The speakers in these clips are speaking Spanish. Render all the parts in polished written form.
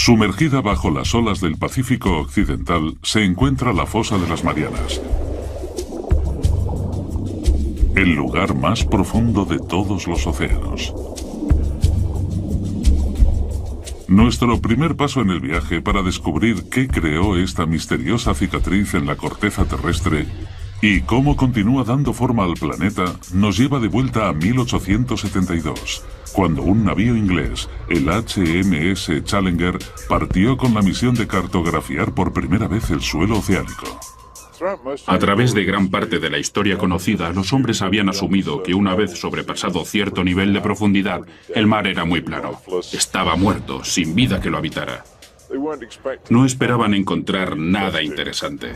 Sumergida bajo las olas del Pacífico Occidental se encuentra la Fosa de las Marianas, el lugar más profundo de todos los océanos. Nuestro primer paso en el viaje para descubrir qué creó esta misteriosa cicatriz en la corteza terrestre y cómo continúa dando forma al planeta nos lleva de vuelta a 1872, cuando un navío inglés, el HMS Challenger, partió con la misión de cartografiar por primera vez el suelo oceánico. A través de gran parte de la historia conocida, los hombres habían asumido que una vez sobrepasado cierto nivel de profundidad, el mar era muy plano. Estaba muerto, sin vida que lo habitara. No esperaban encontrar nada interesante.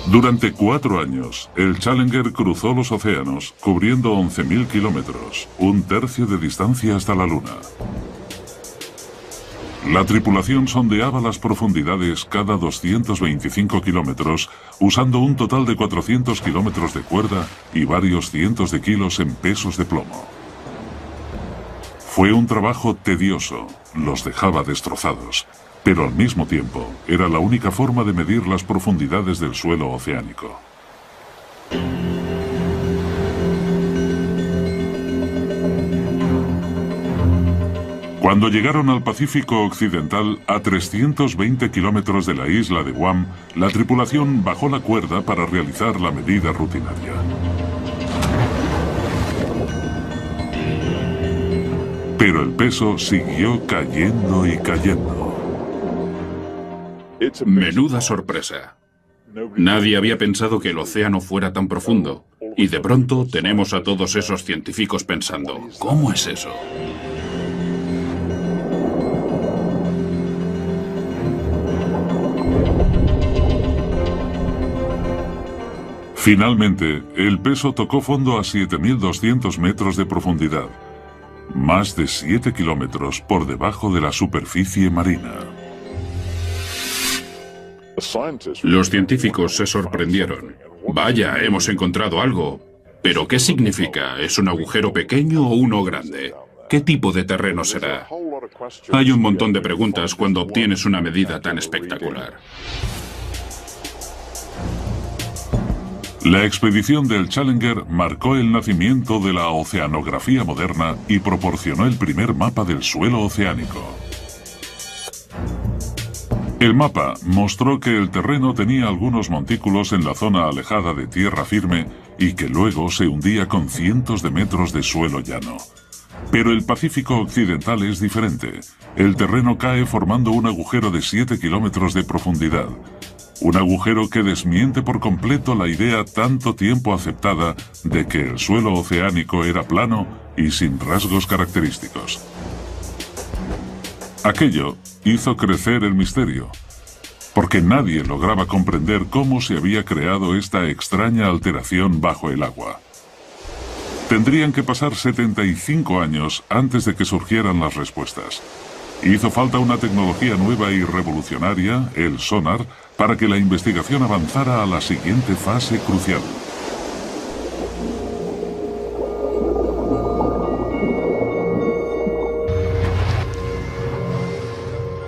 Durante 4 años, el Challenger cruzó los océanos, cubriendo 11.000 kilómetros, un tercio de distancia hasta la Luna. La tripulación sondeaba las profundidades cada 225 kilómetros, usando un total de 400 kilómetros de cuerda y varios cientos de kilos en pesos de plomo. Fue un trabajo tedioso, los dejaba destrozados, pero al mismo tiempo era la única forma de medir las profundidades del suelo oceánico. Cuando llegaron al Pacífico Occidental, a 320 kilómetros de la isla de Guam, la tripulación bajó la cuerda para realizar la medida rutinaria. Pero el peso siguió cayendo y cayendo. Menuda sorpresa. Nadie había pensado que el océano fuera tan profundo. Y de pronto tenemos a todos esos científicos pensando, ¿cómo es eso? Finalmente, el peso tocó fondo a 7.200 metros de profundidad, más de 7 kilómetros por debajo de la superficie marina. Los científicos se sorprendieron. Vaya, hemos encontrado algo. ¿Pero qué significa? ¿Es un agujero pequeño o uno grande? ¿Qué tipo de terreno será? Hay un montón de preguntas cuando obtienes una medida tan espectacular. La expedición del Challenger marcó el nacimiento de la oceanografía moderna y proporcionó el primer mapa del suelo oceánico. El mapa mostró que el terreno tenía algunos montículos en la zona alejada de tierra firme y que luego se hundía con cientos de metros de suelo llano. Pero el Pacífico Occidental es diferente. El terreno cae formando un agujero de 7 kilómetros de profundidad. Un agujero que desmiente por completo la idea tanto tiempo aceptada de que el suelo oceánico era plano y sin rasgos característicos. Aquello hizo crecer el misterio, porque nadie lograba comprender cómo se había creado esta extraña alteración bajo el agua. Tendrían que pasar 75 años antes de que surgieran las respuestas. Hizo falta una tecnología nueva y revolucionaria, el sonar, para que la investigación avanzara a la siguiente fase crucial.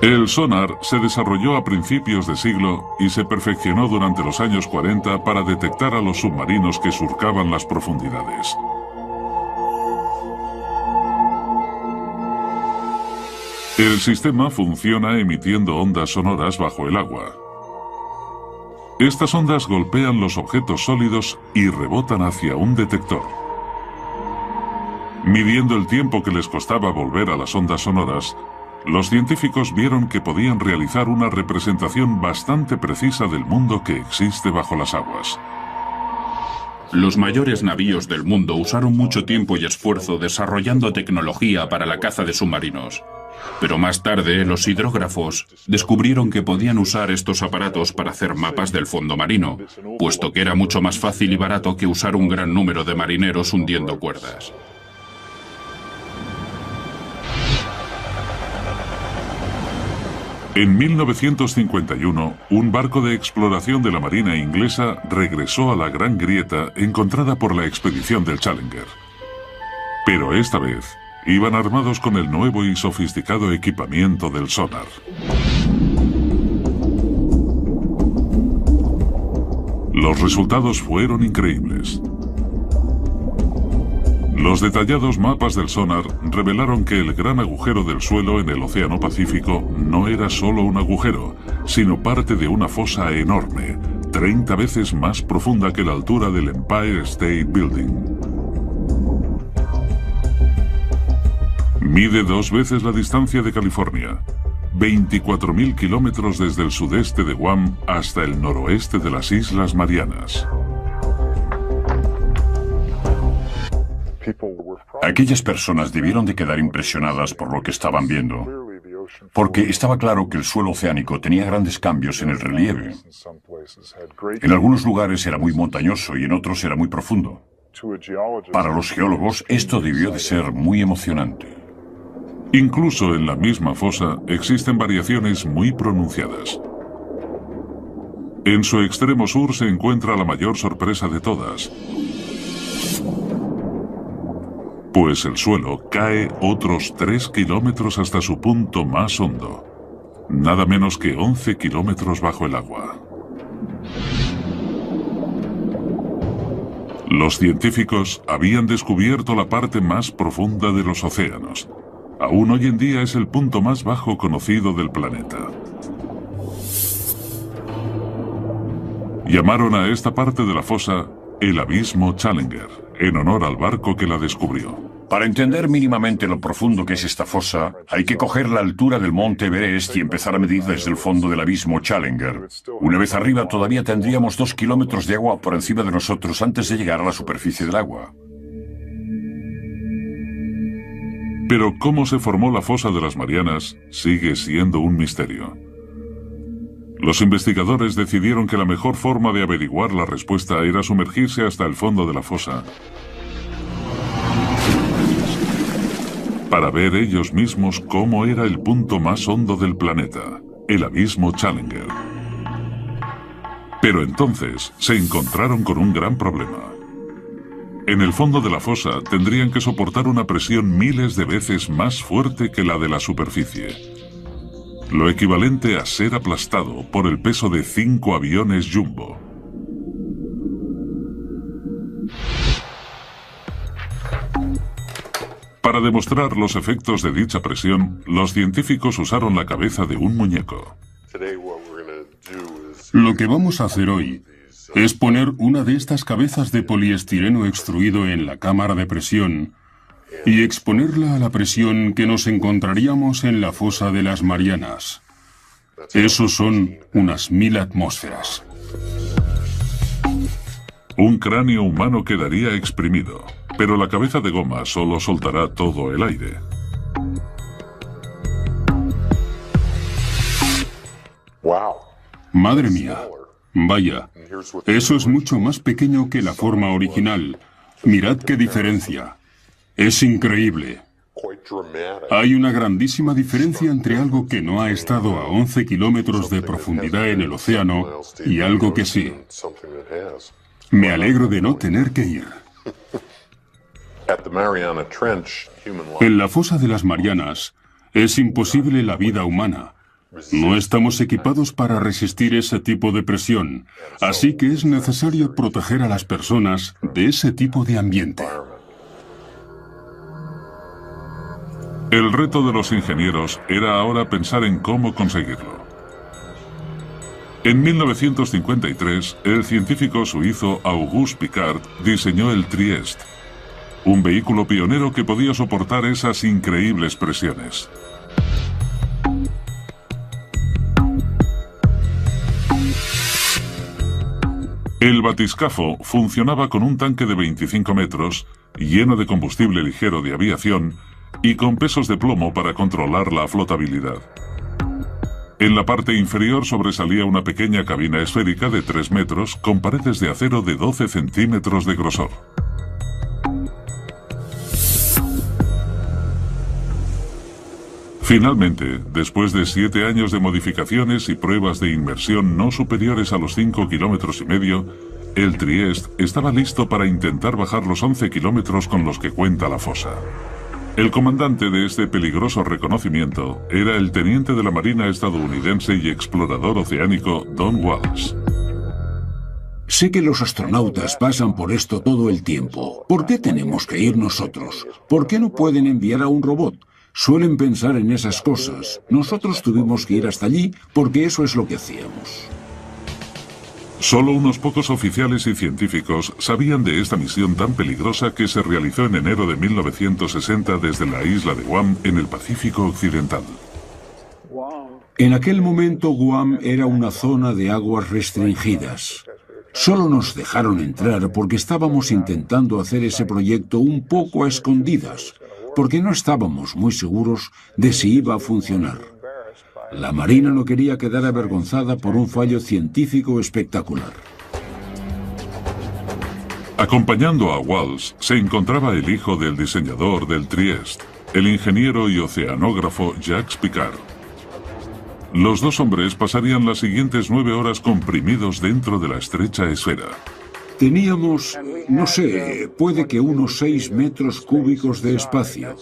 El sonar se desarrolló a principios de siglo y se perfeccionó durante los años 40 para detectar a los submarinos que surcaban las profundidades. El sistema funciona emitiendo ondas sonoras bajo el agua. Estas ondas golpean los objetos sólidos y rebotan hacia un detector. Midiendo el tiempo que les costaba volver a las ondas sonoras, los científicos vieron que podían realizar una representación bastante precisa del mundo que existe bajo las aguas. Los mayores navíos del mundo usaron mucho tiempo y esfuerzo desarrollando tecnología para la caza de submarinos. Pero más tarde, los hidrógrafos descubrieron que podían usar estos aparatos para hacer mapas del fondo marino, puesto que era mucho más fácil y barato que usar un gran número de marineros hundiendo cuerdas. En 1951, un barco de exploración de la Marina inglesa regresó a la Gran Grieta encontrada por la expedición del Challenger. Pero esta vez, iban armados con el nuevo y sofisticado equipamiento del sonar. Los resultados fueron increíbles. Los detallados mapas del sonar revelaron que el gran agujero del suelo en el Océano Pacífico no era solo un agujero, sino parte de una fosa enorme, 30 veces más profunda que la altura del Empire State Building. Mide 2 veces la distancia de California, 24.000 kilómetros desde el sudeste de Guam hasta el noroeste de las Islas Marianas. Aquellas personas debieron de quedar impresionadas por lo que estaban viendo, porque estaba claro que el suelo oceánico tenía grandes cambios en el relieve. En algunos lugares era muy montañoso y en otros era muy profundo. Para los geólogos esto debió de ser muy emocionante. Incluso en la misma fosa existen variaciones muy pronunciadas. En su extremo sur se encuentra la mayor sorpresa de todas, pues el suelo cae otros 3 kilómetros hasta su punto más hondo, nada menos que 11 kilómetros bajo el agua. Los científicos habían descubierto la parte más profunda de los océanos. Aún hoy en día es el punto más bajo conocido del planeta. Llamaron a esta parte de la fosa el Abismo Challenger, en honor al barco que la descubrió. Para entender mínimamente lo profundo que es esta fosa, hay que coger la altura del monte Everest y empezar a medir desde el fondo del Abismo Challenger. Una vez arriba todavía tendríamos 2 kilómetros de agua por encima de nosotros antes de llegar a la superficie del agua. Pero cómo se formó la fosa de las Marianas sigue siendo un misterio. Los investigadores decidieron que la mejor forma de averiguar la respuesta era sumergirse hasta el fondo de la fosa, para ver ellos mismos cómo era el punto más hondo del planeta, el Abismo Challenger. Pero entonces se encontraron con un gran problema. En el fondo de la fosa tendrían que soportar una presión miles de veces más fuerte que la de la superficie, lo equivalente a ser aplastado por el peso de 5 aviones Jumbo. Para demostrar los efectos de dicha presión, los científicos usaron la cabeza de un muñeco. Lo que vamos a hacer hoy es poner una de estas cabezas de poliestireno extruido en la cámara de presión y exponerla a la presión que nos encontraríamos en la fosa de las Marianas. Eso son unas 1000 atmósferas. Un cráneo humano quedaría exprimido, pero la cabeza de goma solo soltará todo el aire. Madre mía, vaya, eso es mucho más pequeño que la forma original. Mirad qué diferencia. Es increíble. Hay una grandísima diferencia entre algo que no ha estado a 11 kilómetros de profundidad en el océano y algo que sí. Me alegro de no tener que ir. En la fosa de las Marianas es imposible la vida humana. No estamos equipados para resistir ese tipo de presión, así que es necesario proteger a las personas de ese tipo de ambiente. El reto de los ingenieros era ahora pensar en cómo conseguirlo. En 1953, el científico suizo Auguste Piccard diseñó el Trieste, un vehículo pionero que podía soportar esas increíbles presiones. El batiscafo funcionaba con un tanque de 25 metros, lleno de combustible ligero de aviación y con pesos de plomo para controlar la flotabilidad. En la parte inferior sobresalía una pequeña cabina esférica de 3 metros con paredes de acero de 12 centímetros de grosor. Finalmente, después de 7 años de modificaciones y pruebas de inmersión no superiores a los 5,5 kilómetros, el Trieste estaba listo para intentar bajar los 11 kilómetros con los que cuenta la fosa. El comandante de este peligroso reconocimiento era el teniente de la Marina estadounidense y explorador oceánico Don Walsh. Sé que los astronautas pasan por esto todo el tiempo. ¿Por qué tenemos que ir nosotros? ¿Por qué no pueden enviar a un robot? Suelen pensar en esas cosas. Nosotros tuvimos que ir hasta allí porque eso es lo que hacíamos. Solo unos pocos oficiales y científicos sabían de esta misión tan peligrosa que se realizó en enero de 1960 desde la isla de Guam en el Pacífico Occidental. En aquel momento Guam era una zona de aguas restringidas. Solo nos dejaron entrar porque estábamos intentando hacer ese proyecto un poco a escondidas, porque no estábamos muy seguros de si iba a funcionar. La Marina no quería quedar avergonzada por un fallo científico espectacular. Acompañando a Walsh se encontraba el hijo del diseñador del Trieste, el ingeniero y oceanógrafo Jacques Piccard. Los dos hombres pasarían las siguientes 9 horas comprimidos dentro de la estrecha esfera. Teníamos, no sé, puede que unos 6 metros cúbicos de espacio.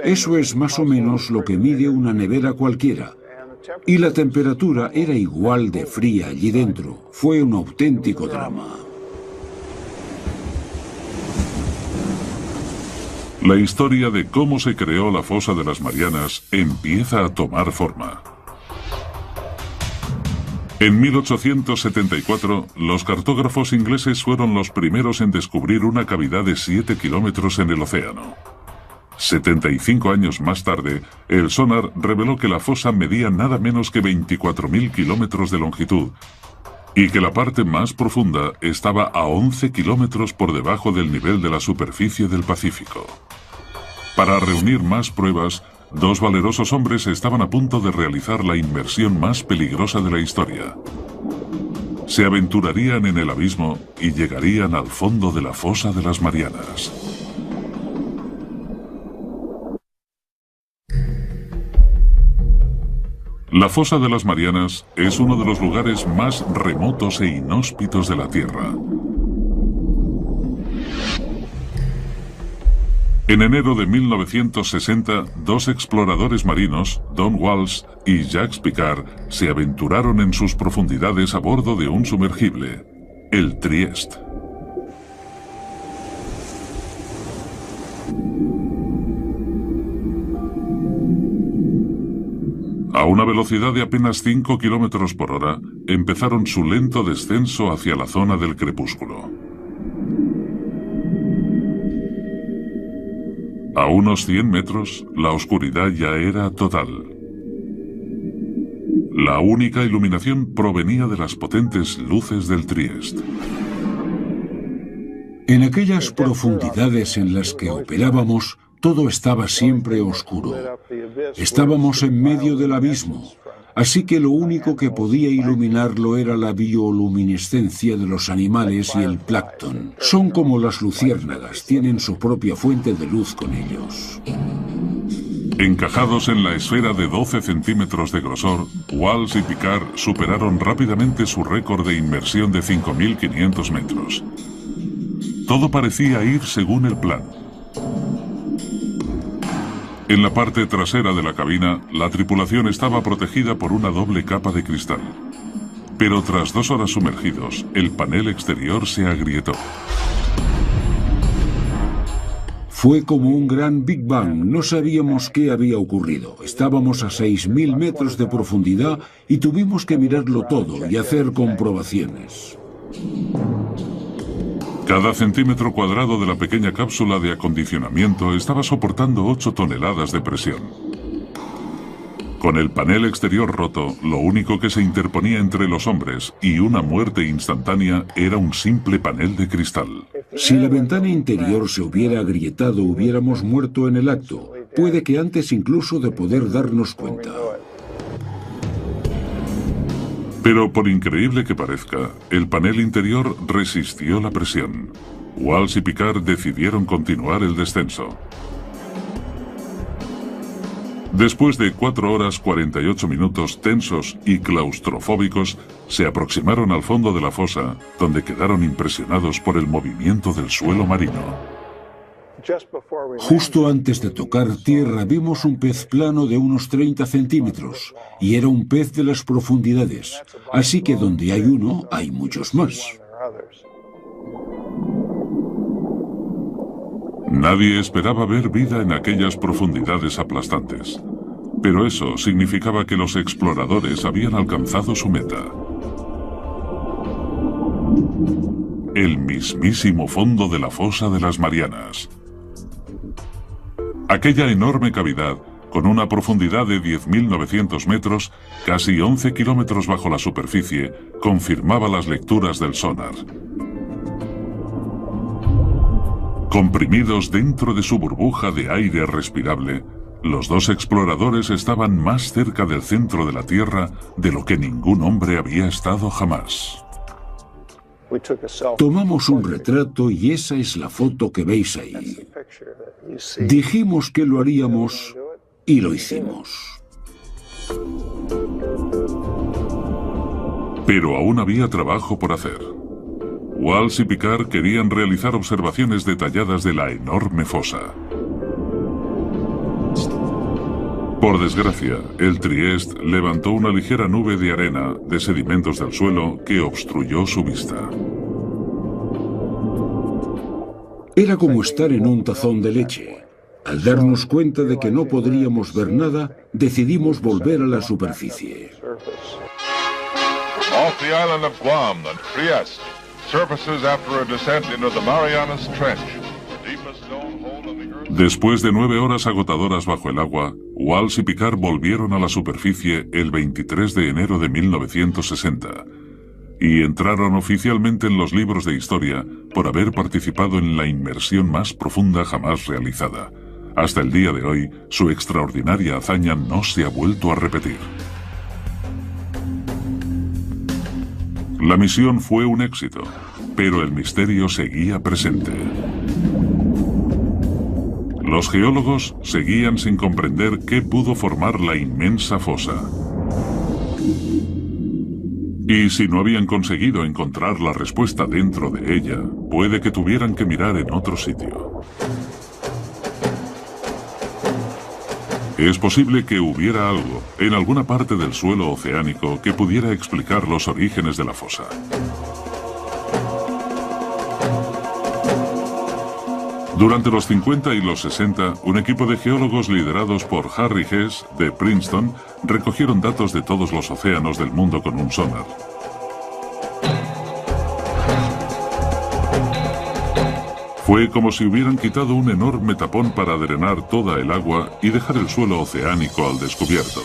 Eso es más o menos lo que mide una nevera cualquiera. Y la temperatura era igual de fría allí dentro. Fue un auténtico drama. La historia de cómo se creó la fosa de las Marianas empieza a tomar forma. En 1874, los cartógrafos ingleses fueron los primeros en descubrir una cavidad de 7 kilómetros en el océano. 75 años más tarde, el sonar reveló que la fosa medía nada menos que 24.000 kilómetros de longitud y que la parte más profunda estaba a 11 kilómetros por debajo del nivel de la superficie del Pacífico. Para reunir más pruebas, dos valerosos hombres estaban a punto de realizar la inmersión más peligrosa de la historia. Se aventurarían en el abismo y llegarían al fondo de la fosa de las Marianas. La fosa de las Marianas es uno de los lugares más remotos e inhóspitos de la Tierra. En enero de 1960, dos exploradores marinos, Don Walsh y Jacques Piccard, se aventuraron en sus profundidades a bordo de un sumergible, el Trieste. A una velocidad de apenas 5 kilómetros por hora, empezaron su lento descenso hacia la zona del crepúsculo. A unos 100 metros, la oscuridad ya era total. La única iluminación provenía de las potentes luces del Trieste. En aquellas profundidades en las que operábamos, todo estaba siempre oscuro. Estábamos en medio del abismo, así que lo único que podía iluminarlo era la bioluminiscencia de los animales y el plancton. Son como las luciérnagas, tienen su propia fuente de luz con ellos. Encajados en la esfera de 12 centímetros de grosor, Walsh y Piccard superaron rápidamente su récord de inmersión de 5.500 metros. Todo parecía ir según el plan. En la parte trasera de la cabina, la tripulación estaba protegida por una doble capa de cristal. Pero tras 2 horas sumergidos, el panel exterior se agrietó. Fue como un gran Big Bang, no sabíamos qué había ocurrido. Estábamos a 6.000 metros de profundidad y tuvimos que mirarlo todo y hacer comprobaciones. Cada centímetro cuadrado de la pequeña cápsula de acondicionamiento estaba soportando 8 toneladas de presión. Con el panel exterior roto, lo único que se interponía entre los hombres y una muerte instantánea era un simple panel de cristal. Si la ventana interior se hubiera agrietado, hubiéramos muerto en el acto. Puede que antes incluso de poder darnos cuenta. Pero por increíble que parezca, el panel interior resistió la presión. Walsh y Piccard decidieron continuar el descenso. Después de 4 horas 48 minutos tensos y claustrofóbicos, se aproximaron al fondo de la fosa, donde quedaron impresionados por el movimiento del suelo marino. Justo antes de tocar tierra vimos un pez plano de unos 30 centímetros, y era un pez de las profundidades, así que donde hay uno, hay muchos más. Nadie esperaba ver vida en aquellas profundidades aplastantes, pero eso significaba que los exploradores habían alcanzado su meta. El mismísimo fondo de la fosa de las Marianas. Aquella enorme cavidad, con una profundidad de 10.900 metros, casi 11 kilómetros bajo la superficie, confirmaba las lecturas del sonar. Comprimidos dentro de su burbuja de aire respirable, los dos exploradores estaban más cerca del centro de la Tierra de lo que ningún hombre había estado jamás. Tomamos un retrato y esa es la foto que veis ahí. Dijimos que lo haríamos y lo hicimos. Pero aún había trabajo por hacer. Walsh y Picard querían realizar observaciones detalladas de la enorme fosa. Por desgracia, el Trieste levantó una ligera nube de arena de sedimentos del suelo que obstruyó su vista. Era como estar en un tazón de leche. Al darnos cuenta de que no podríamos ver nada, decidimos volver a la superficie. Off the island of Guam, the Trieste surfaces after a descent into the Marianas Trench, the deepest known hole in the earth. Después de 9 horas agotadoras bajo el agua, Walsh y Picard volvieron a la superficie el 23 de enero de 1960 y entraron oficialmente en los libros de historia por haber participado en la inmersión más profunda jamás realizada. Hasta el día de hoy, su extraordinaria hazaña no se ha vuelto a repetir. La misión fue un éxito, pero el misterio seguía presente. Los geólogos seguían sin comprender qué pudo formar la inmensa fosa. Y si no habían conseguido encontrar la respuesta dentro de ella, puede que tuvieran que mirar en otro sitio. Es posible que hubiera algo en alguna parte del suelo oceánico que pudiera explicar los orígenes de la fosa. Durante los 50 y los 60, un equipo de geólogos liderados por Harry Hess de Princeton recogieron datos de todos los océanos del mundo con un sonar. Fue como si hubieran quitado un enorme tapón para drenar toda el agua y dejar el suelo oceánico al descubierto.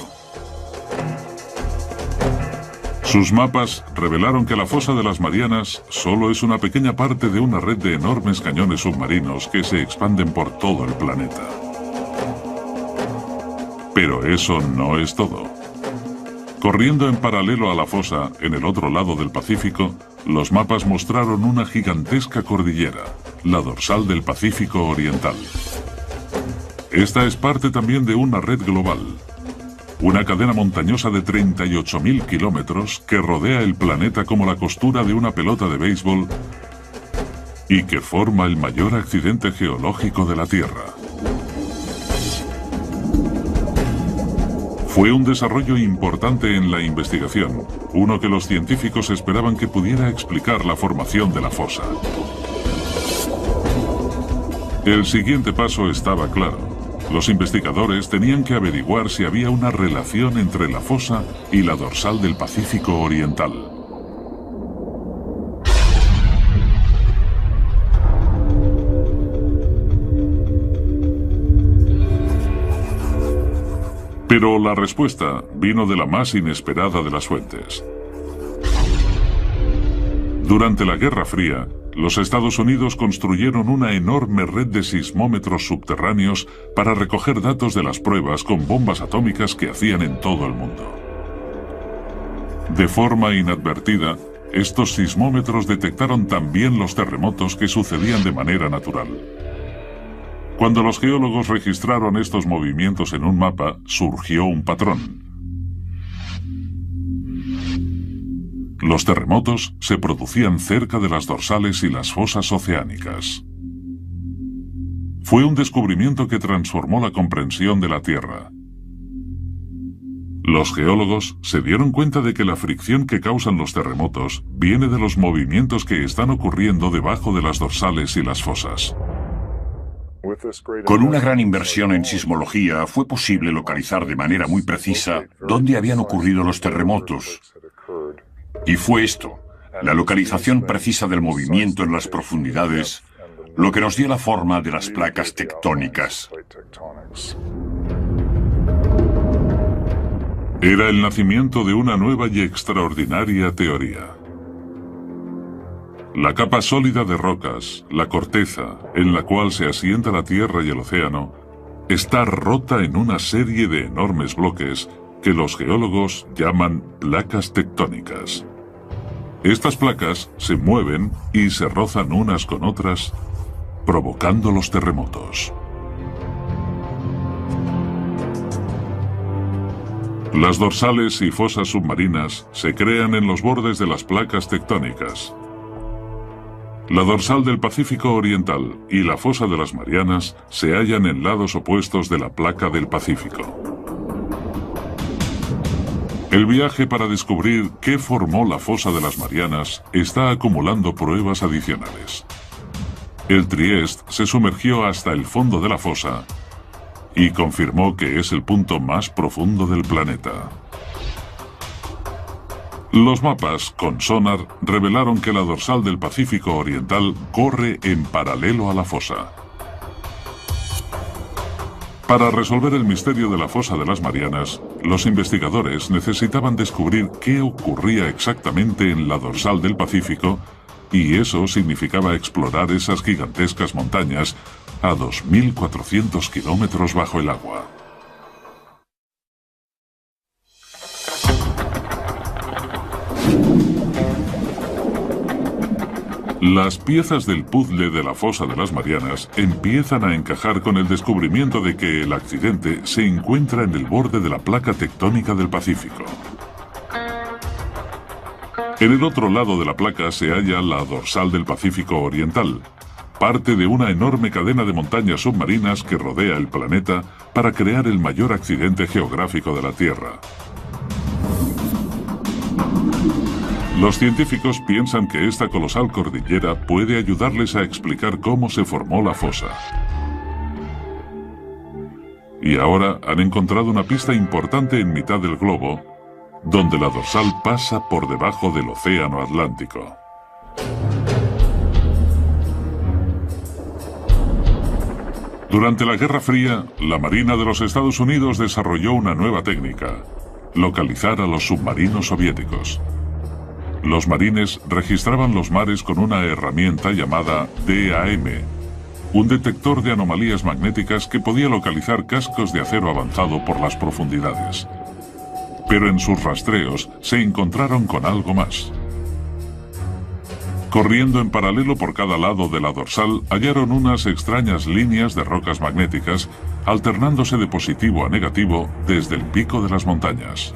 Sus mapas revelaron que la fosa de las Marianas solo es una pequeña parte de una red de enormes cañones submarinos que se expanden por todo el planeta. Pero eso no es todo. Corriendo en paralelo a la fosa, en el otro lado del Pacífico, los mapas mostraron una gigantesca cordillera, la dorsal del Pacífico Oriental. Esta es parte también de una red global, una cadena montañosa de 38.000 kilómetros que rodea el planeta como la costura de una pelota de béisbol y que forma el mayor accidente geológico de la Tierra. Fue un desarrollo importante en la investigación, uno que los científicos esperaban que pudiera explicar la formación de la fosa. El siguiente paso estaba claro. Los investigadores tenían que averiguar si había una relación entre la fosa y la dorsal del Pacífico Oriental. Pero la respuesta vino de la más inesperada de las fuentes. Durante la Guerra Fría, los Estados Unidos construyeron una enorme red de sismómetros subterráneos para recoger datos de las pruebas con bombas atómicas que hacían en todo el mundo. De forma inadvertida, estos sismómetros detectaron también los terremotos que sucedían de manera natural. Cuando los geólogos registraron estos movimientos en un mapa, surgió un patrón. Los terremotos se producían cerca de las dorsales y las fosas oceánicas. Fue un descubrimiento que transformó la comprensión de la Tierra. Los geólogos se dieron cuenta de que la fricción que causan los terremotos viene de los movimientos que están ocurriendo debajo de las dorsales y las fosas. Con una gran inversión en sismología fue posible localizar de manera muy precisa dónde habían ocurrido los terremotos. Y fue esto, la localización precisa del movimiento en las profundidades, lo que nos dio la forma de las placas tectónicas. Era el nacimiento de una nueva y extraordinaria teoría. La capa sólida de rocas, la corteza, en la cual se asienta la Tierra y el océano, está rota en una serie de enormes bloques que los geólogos llaman placas tectónicas. Estas placas se mueven y se rozan unas con otras, provocando los terremotos. Las dorsales y fosas submarinas se crean en los bordes de las placas tectónicas. La dorsal del Pacífico Oriental y la fosa de las Marianas se hallan en lados opuestos de la placa del Pacífico. El viaje para descubrir qué formó la fosa de las Marianas está acumulando pruebas adicionales. El Trieste se sumergió hasta el fondo de la fosa y confirmó que es el punto más profundo del planeta. Los mapas con sonar revelaron que la dorsal del Pacífico Oriental corre en paralelo a la fosa. Para resolver el misterio de la fosa de las Marianas, los investigadores necesitaban descubrir qué ocurría exactamente en la dorsal del Pacífico, y eso significaba explorar esas gigantescas montañas a 2.400 kilómetros bajo el agua. Las piezas del puzzle de la fosa de las Marianas empiezan a encajar con el descubrimiento de que el accidente se encuentra en el borde de la placa tectónica del Pacífico. En el otro lado de la placa se halla la dorsal del Pacífico Oriental, parte de una enorme cadena de montañas submarinas que rodea el planeta para crear el mayor accidente geográfico de la Tierra. Los científicos piensan que esta colosal cordillera puede ayudarles a explicar cómo se formó la fosa. Y ahora han encontrado una pista importante en mitad del globo, donde la dorsal pasa por debajo del Océano Atlántico. Durante la Guerra Fría, la Marina de los Estados Unidos desarrolló una nueva técnica: localizar a los submarinos soviéticos. Los marines registraban los mares con una herramienta llamada DAM, un detector de anomalías magnéticas que podía localizar cascos de acero avanzado por las profundidades. Pero en sus rastreos se encontraron con algo más. Corriendo en paralelo por cada lado de la dorsal, hallaron unas extrañas líneas de rocas magnéticas, alternándose de positivo a negativo desde el pico de las montañas.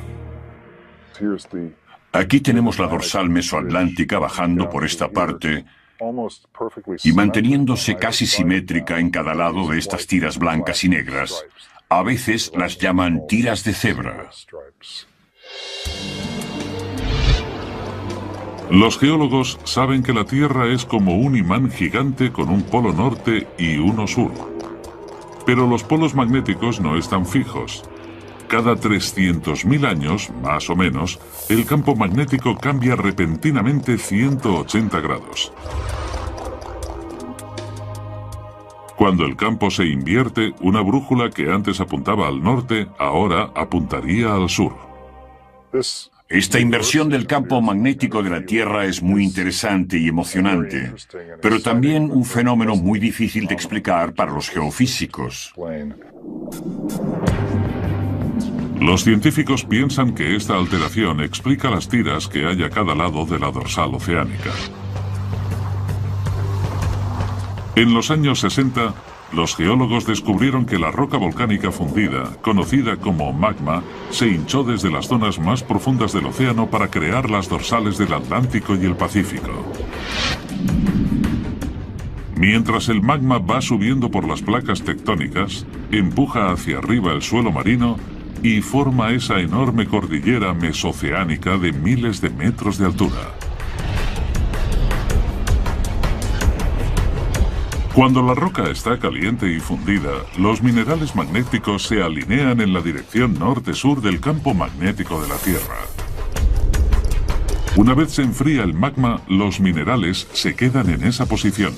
Aquí tenemos la dorsal mesoatlántica bajando por esta parte y manteniéndose casi simétrica en cada lado de estas tiras blancas y negras. A veces las llaman tiras de cebra. Los geólogos saben que la Tierra es como un imán gigante con un polo norte y uno sur. Pero los polos magnéticos no están fijos. Cada 300.000 años, más o menos, el campo magnético cambia repentinamente 180 grados. Cuando el campo se invierte, una brújula que antes apuntaba al norte, ahora apuntaría al sur. Esta inversión del campo magnético de la Tierra es muy interesante y emocionante, pero también un fenómeno muy difícil de explicar para los geofísicos. Los científicos piensan que esta alteración explica las tiras que hay a cada lado de la dorsal oceánica. En los años 60, los geólogos descubrieron que la roca volcánica fundida, conocida como magma, se hinchó desde las zonas más profundas del océano para crear las dorsales del Atlántico y el Pacífico. Mientras el magma va subiendo por las placas tectónicas, empuja hacia arriba el suelo marino y forma esa enorme cordillera mesoceánica de miles de metros de altura. Cuando la roca está caliente y fundida, los minerales magnéticos se alinean en la dirección norte-sur del campo magnético de la Tierra. Una vez se enfría el magma, los minerales se quedan en esa posición.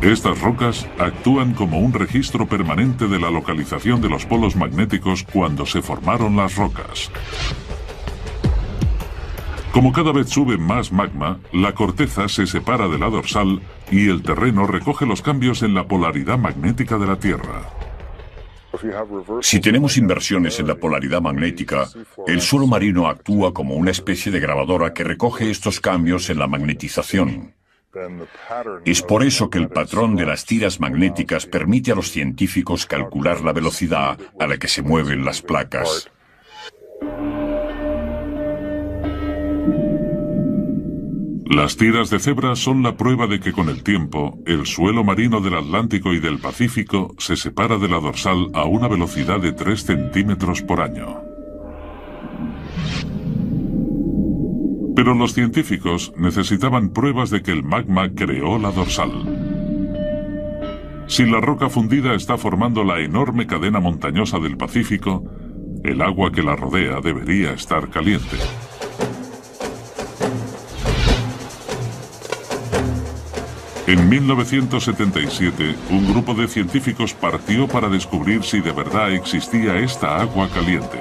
Estas rocas actúan como un registro permanente de la localización de los polos magnéticos cuando se formaron las rocas. Como cada vez sube más magma, la corteza se separa de la dorsal y el terreno recoge los cambios en la polaridad magnética de la Tierra. Si tenemos inversiones en la polaridad magnética, el suelo marino actúa como una especie de grabadora que recoge estos cambios en la magnetización. Es por eso que el patrón de las tiras magnéticas permite a los científicos calcular la velocidad a la que se mueven las placas. Las tiras de Zebra son la prueba de que con el tiempo, el suelo marino del Atlántico y del Pacífico se separa de la dorsal a una velocidad de 3 centímetros por año. Pero los científicos necesitaban pruebas de que el magma creó la dorsal. Si la roca fundida está formando la enorme cadena montañosa del Pacífico, el agua que la rodea debería estar caliente. En 1977, un grupo de científicos partió para descubrir si de verdad existía esta agua caliente.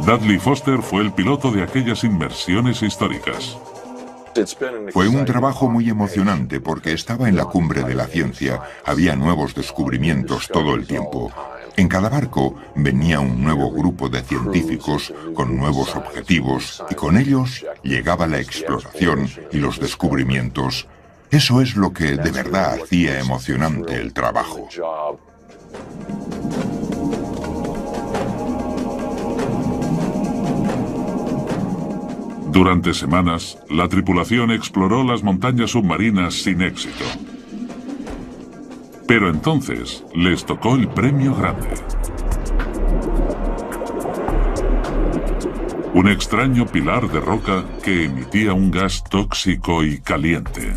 Dudley Foster fue el piloto de aquellas inmersiones históricas. Fue un trabajo muy emocionante porque estaba en la cumbre de la ciencia, había nuevos descubrimientos todo el tiempo. En cada barco venía un nuevo grupo de científicos con nuevos objetivos y con ellos llegaba la exploración y los descubrimientos. Eso es lo que de verdad hacía emocionante el trabajo. Durante semanas, la tripulación exploró las montañas submarinas sin éxito. Pero entonces les tocó el premio grande. Un extraño pilar de roca que emitía un gas tóxico y caliente.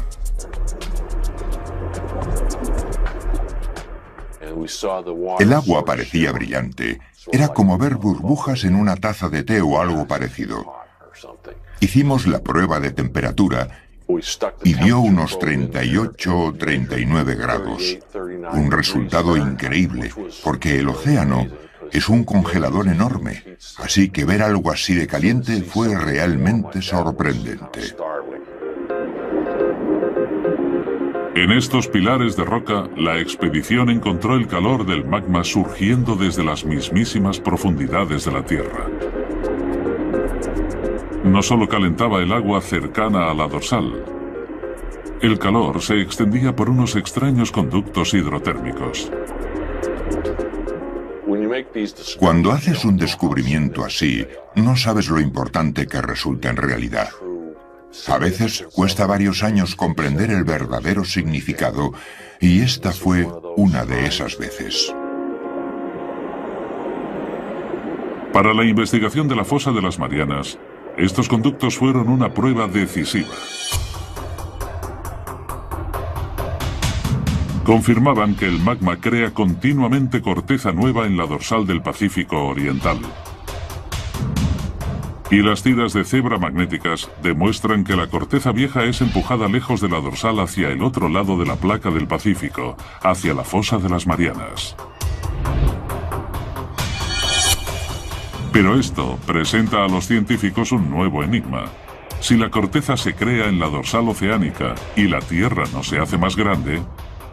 El agua parecía brillante. Era como ver burbujas en una taza de té o algo parecido. Hicimos la prueba de temperatura y dio unos 38 o 39 grados. Un resultado increíble, porque el océano es un congelador enorme, así que ver algo así de caliente fue realmente sorprendente. En estos pilares de roca, la expedición encontró el calor del magma surgiendo desde las mismísimas profundidades de la Tierra. No solo calentaba el agua cercana a la dorsal. El calor se extendía por unos extraños conductos hidrotérmicos. Cuando haces un descubrimiento así, no sabes lo importante que resulta en realidad. A veces cuesta varios años comprender el verdadero significado, y esta fue una de esas veces. Para la investigación de la fosa de las Marianas, estos conductos fueron una prueba decisiva. Confirmaban que el magma crea continuamente corteza nueva en la dorsal del Pacífico Oriental. Y las tiras de Zebra magnéticas demuestran que la corteza vieja es empujada lejos de la dorsal hacia el otro lado de la placa del Pacífico, hacia la fosa de las Marianas. Pero esto presenta a los científicos un nuevo enigma. Si la corteza se crea en la dorsal oceánica y la Tierra no se hace más grande,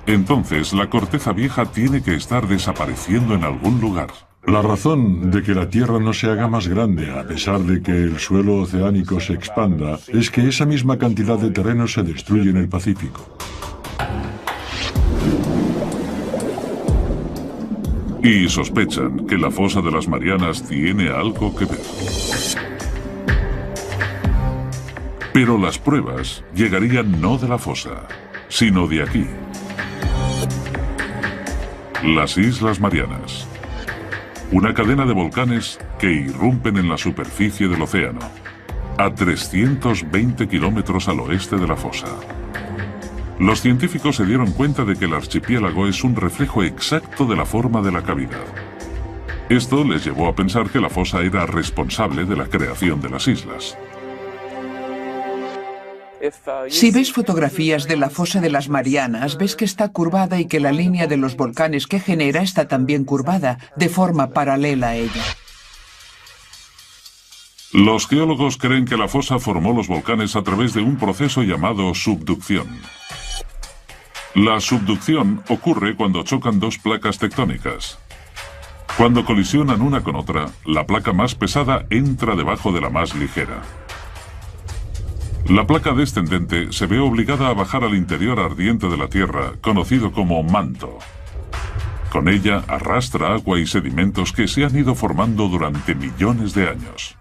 entonces la corteza vieja tiene que estar desapareciendo en algún lugar. La razón de que la Tierra no se haga más grande, a pesar de que el suelo oceánico se expanda, es que esa misma cantidad de terreno se destruye en el Pacífico. Y sospechan que la fosa de las Marianas tiene algo que ver. Pero las pruebas llegarían no de la fosa, sino de aquí. Las Islas Marianas. Una cadena de volcanes que irrumpen en la superficie del océano, a 320 kilómetros al oeste de la fosa. Los científicos se dieron cuenta de que el archipiélago es un reflejo exacto de la forma de la cavidad. Esto les llevó a pensar que la fosa era responsable de la creación de las islas. Si ves fotografías de la fosa de las Marianas, ves que está curvada y que la línea de los volcanes que genera está también curvada, de forma paralela a ella. Los geólogos creen que la fosa formó los volcanes a través de un proceso llamado subducción. La subducción ocurre cuando chocan dos placas tectónicas. Cuando colisionan una con otra, la placa más pesada entra debajo de la más ligera. La placa descendente se ve obligada a bajar al interior ardiente de la Tierra, conocido como manto. Con ella arrastra agua y sedimentos que se han ido formando durante millones de años.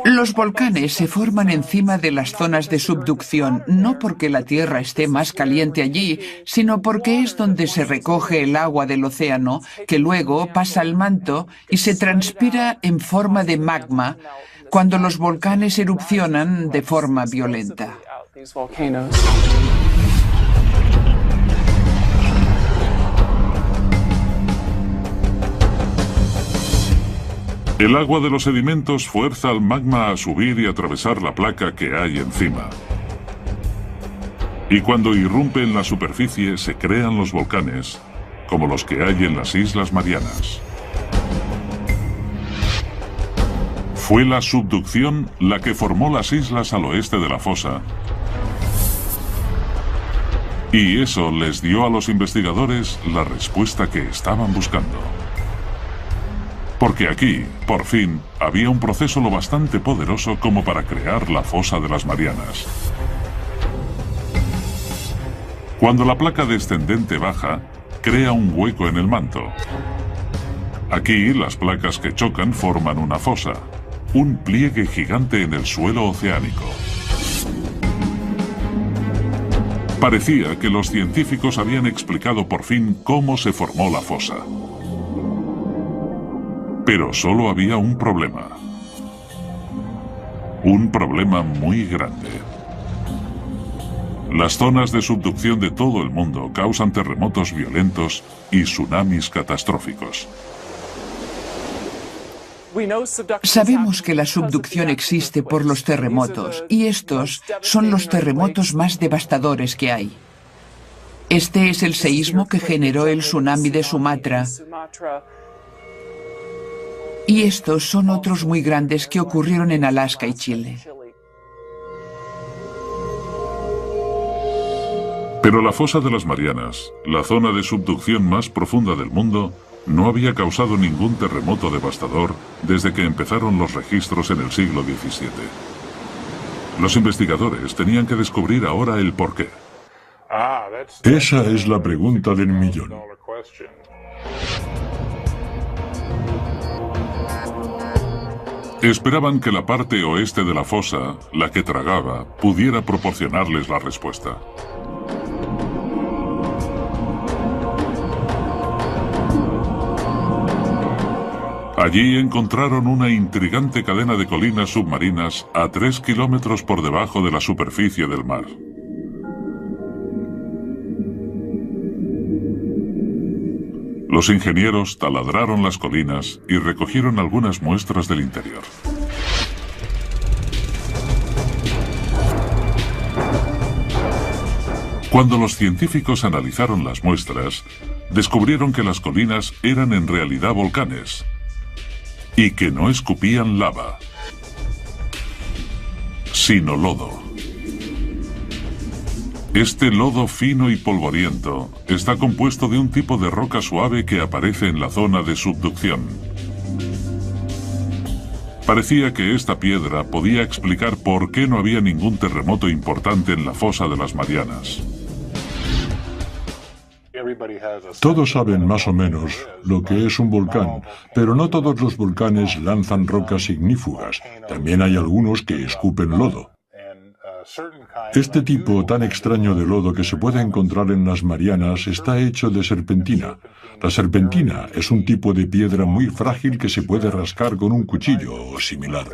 Los volcanes se forman encima de las zonas de subducción, no porque la Tierra esté más caliente allí, sino porque es donde se recoge el agua del océano, que luego pasa al manto y se transpira en forma de magma, cuando los volcanes erupcionan de forma violenta. El agua de los sedimentos fuerza al magma a subir y atravesar la placa que hay encima. Y cuando irrumpe en la superficie se crean los volcanes, como los que hay en las Islas Marianas. Fue la subducción la que formó las islas al oeste de la fosa. Y eso les dio a los investigadores la respuesta que estaban buscando. Porque aquí, por fin, había un proceso lo bastante poderoso como para crear la fosa de las Marianas. Cuando la placa descendente baja, crea un hueco en el manto. Aquí, las placas que chocan forman una fosa, un pliegue gigante en el suelo oceánico. Parecía que los científicos habían explicado por fin cómo se formó la fosa. Pero solo había un problema. Un problema muy grande. Las zonas de subducción de todo el mundo causan terremotos violentos y tsunamis catastróficos. Sabemos que la subducción existe por los terremotos, y estos son los terremotos más devastadores que hay. Este es el seísmo que generó el tsunami de Sumatra. Y estos son otros muy grandes que ocurrieron en Alaska y Chile. Pero la fosa de las Marianas, la zona de subducción más profunda del mundo, no había causado ningún terremoto devastador desde que empezaron los registros en el siglo XVII. Los investigadores tenían que descubrir ahora el porqué. Esa es la pregunta del millón. Esperaban que la parte oeste de la fosa, la que tragaba, pudiera proporcionarles la respuesta. Allí encontraron una intrigante cadena de colinas submarinas a 3 kilómetros por debajo de la superficie del mar. Los ingenieros taladraron las colinas y recogieron algunas muestras del interior. Cuando los científicos analizaron las muestras, descubrieron que las colinas eran en realidad volcanes y que no escupían lava, sino lodo. Este lodo fino y polvoriento está compuesto de un tipo de roca suave que aparece en la zona de subducción. Parecía que esta piedra podía explicar por qué no había ningún terremoto importante en la fosa de las Marianas. Todos saben más o menos lo que es un volcán, pero no todos los volcanes lanzan rocas ignífugas. También hay algunos que escupen lodo. Este tipo tan extraño de lodo que se puede encontrar en las Marianas está hecho de serpentina. La serpentina es un tipo de piedra muy frágil que se puede rascar con un cuchillo o similar.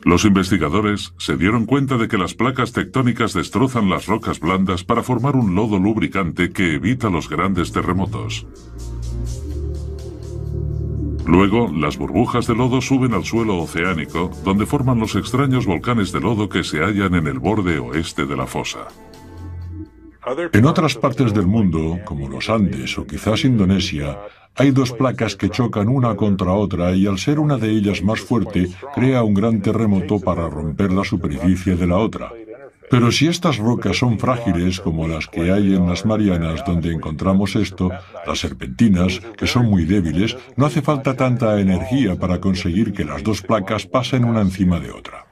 Los investigadores se dieron cuenta de que las placas tectónicas destrozan las rocas blandas para formar un lodo lubricante que evita los grandes terremotos. Luego, las burbujas de lodo suben al suelo oceánico, donde forman los extraños volcanes de lodo que se hallan en el borde oeste de la fosa. En otras partes del mundo, como los Andes o quizás Indonesia, hay dos placas que chocan una contra otra y al ser una de ellas más fuerte, crea un gran terremoto para romper la superficie de la otra. Pero si estas rocas son frágiles, como las que hay en las Marianas donde encontramos esto, las serpentinas, que son muy débiles, no hace falta tanta energía para conseguir que las dos placas pasen una encima de otra.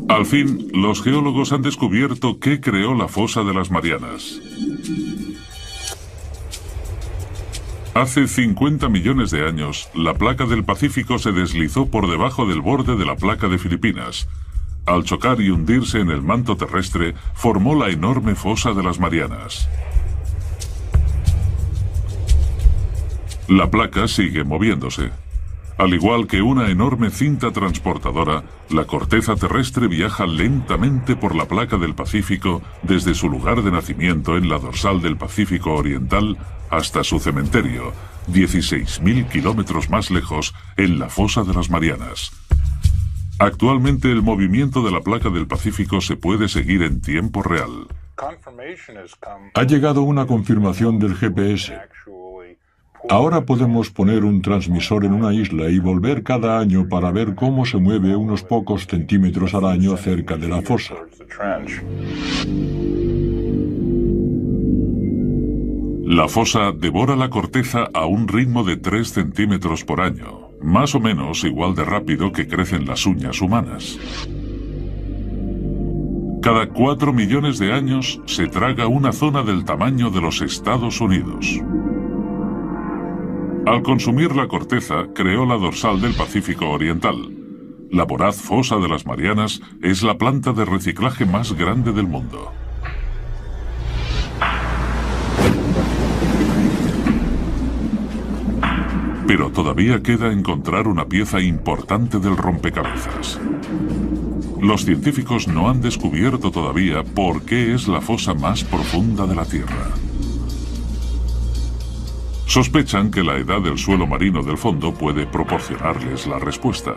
Al fin, los geólogos han descubierto qué creó la fosa de las Marianas. Hace 50 millones de años, la placa del Pacífico se deslizó por debajo del borde de la placa de Filipinas. Al chocar y hundirse en el manto terrestre, formó la enorme fosa de las Marianas. La placa sigue moviéndose. Al igual que una enorme cinta transportadora, la corteza terrestre viaja lentamente por la placa del Pacífico desde su lugar de nacimiento en la dorsal del Pacífico Oriental hasta su cementerio, 16.000 kilómetros más lejos, en la fosa de las Marianas. Actualmente el movimiento de la placa del Pacífico se puede seguir en tiempo real. Ha llegado una confirmación del GPS. Ahora podemos poner un transmisor en una isla y volver cada año para ver cómo se mueve unos pocos centímetros al año cerca de la fosa. La fosa devora la corteza a un ritmo de 3 centímetros por año, más o menos igual de rápido que crecen las uñas humanas. Cada 4 millones de años se traga una zona del tamaño de los Estados Unidos. Al consumir la corteza, creó la dorsal del Pacífico Oriental. La voraz fosa de las Marianas es la planta de reciclaje más grande del mundo. Pero todavía queda encontrar una pieza importante del rompecabezas. Los científicos no han descubierto todavía por qué es la fosa más profunda de la Tierra. Sospechan que la edad del suelo marino del fondo puede proporcionarles la respuesta.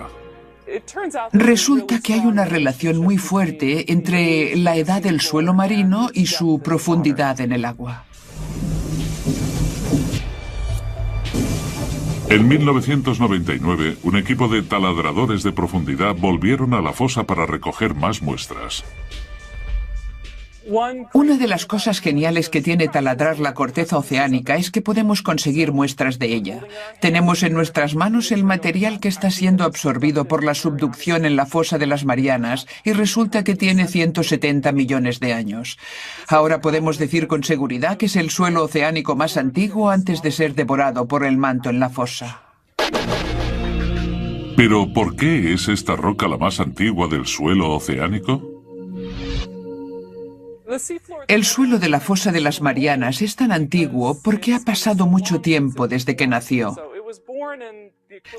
Resulta que hay una relación muy fuerte entre la edad del suelo marino y su profundidad en el agua. En 1999, un equipo de taladradores de profundidad volvieron a la fosa para recoger más muestras. Una de las cosas geniales que tiene taladrar la corteza oceánica es que podemos conseguir muestras de ella. Tenemos en nuestras manos el material que está siendo absorbido por la subducción en la fosa de las Marianas y resulta que tiene 170 millones de años. Ahora podemos decir con seguridad que es el suelo oceánico más antiguo antes de ser devorado por el manto en la fosa. ¿Pero por qué es esta roca la más antigua del suelo oceánico? El suelo de la fosa de las Marianas es tan antiguo porque ha pasado mucho tiempo desde que nació.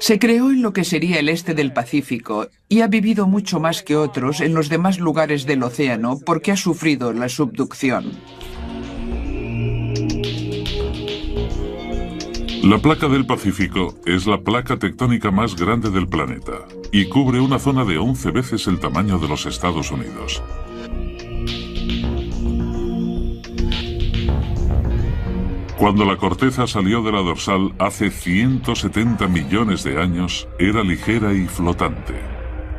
Se creó en lo que sería el este del Pacífico y ha vivido mucho más que otros en los demás lugares del océano porque ha sufrido la subducción. La placa del Pacífico es la placa tectónica más grande del planeta y cubre una zona de 11 veces el tamaño de los Estados Unidos. Cuando la corteza salió de la dorsal hace 170 millones de años, era ligera y flotante.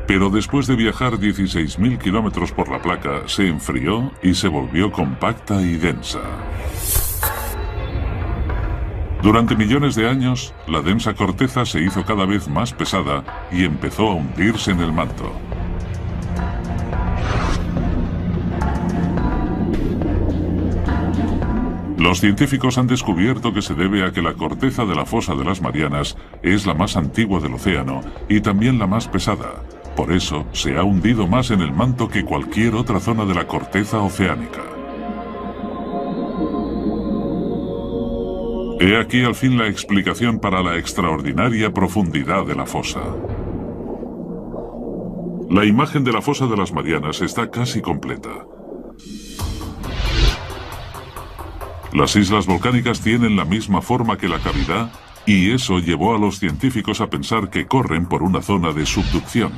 Pero después de viajar 16.000 kilómetros por la placa, se enfrió y se volvió compacta y densa. Durante millones de años, la densa corteza se hizo cada vez más pesada y empezó a hundirse en el manto. Los científicos han descubierto que se debe a que la corteza de la fosa de las Marianas es la más antigua del océano y también la más pesada. Por eso se ha hundido más en el manto que cualquier otra zona de la corteza oceánica. He aquí al fin la explicación para la extraordinaria profundidad de la fosa. La imagen de la fosa de las Marianas está casi completa. Las islas volcánicas tienen la misma forma que la cavidad y eso llevó a los científicos a pensar que corren por una zona de subducción.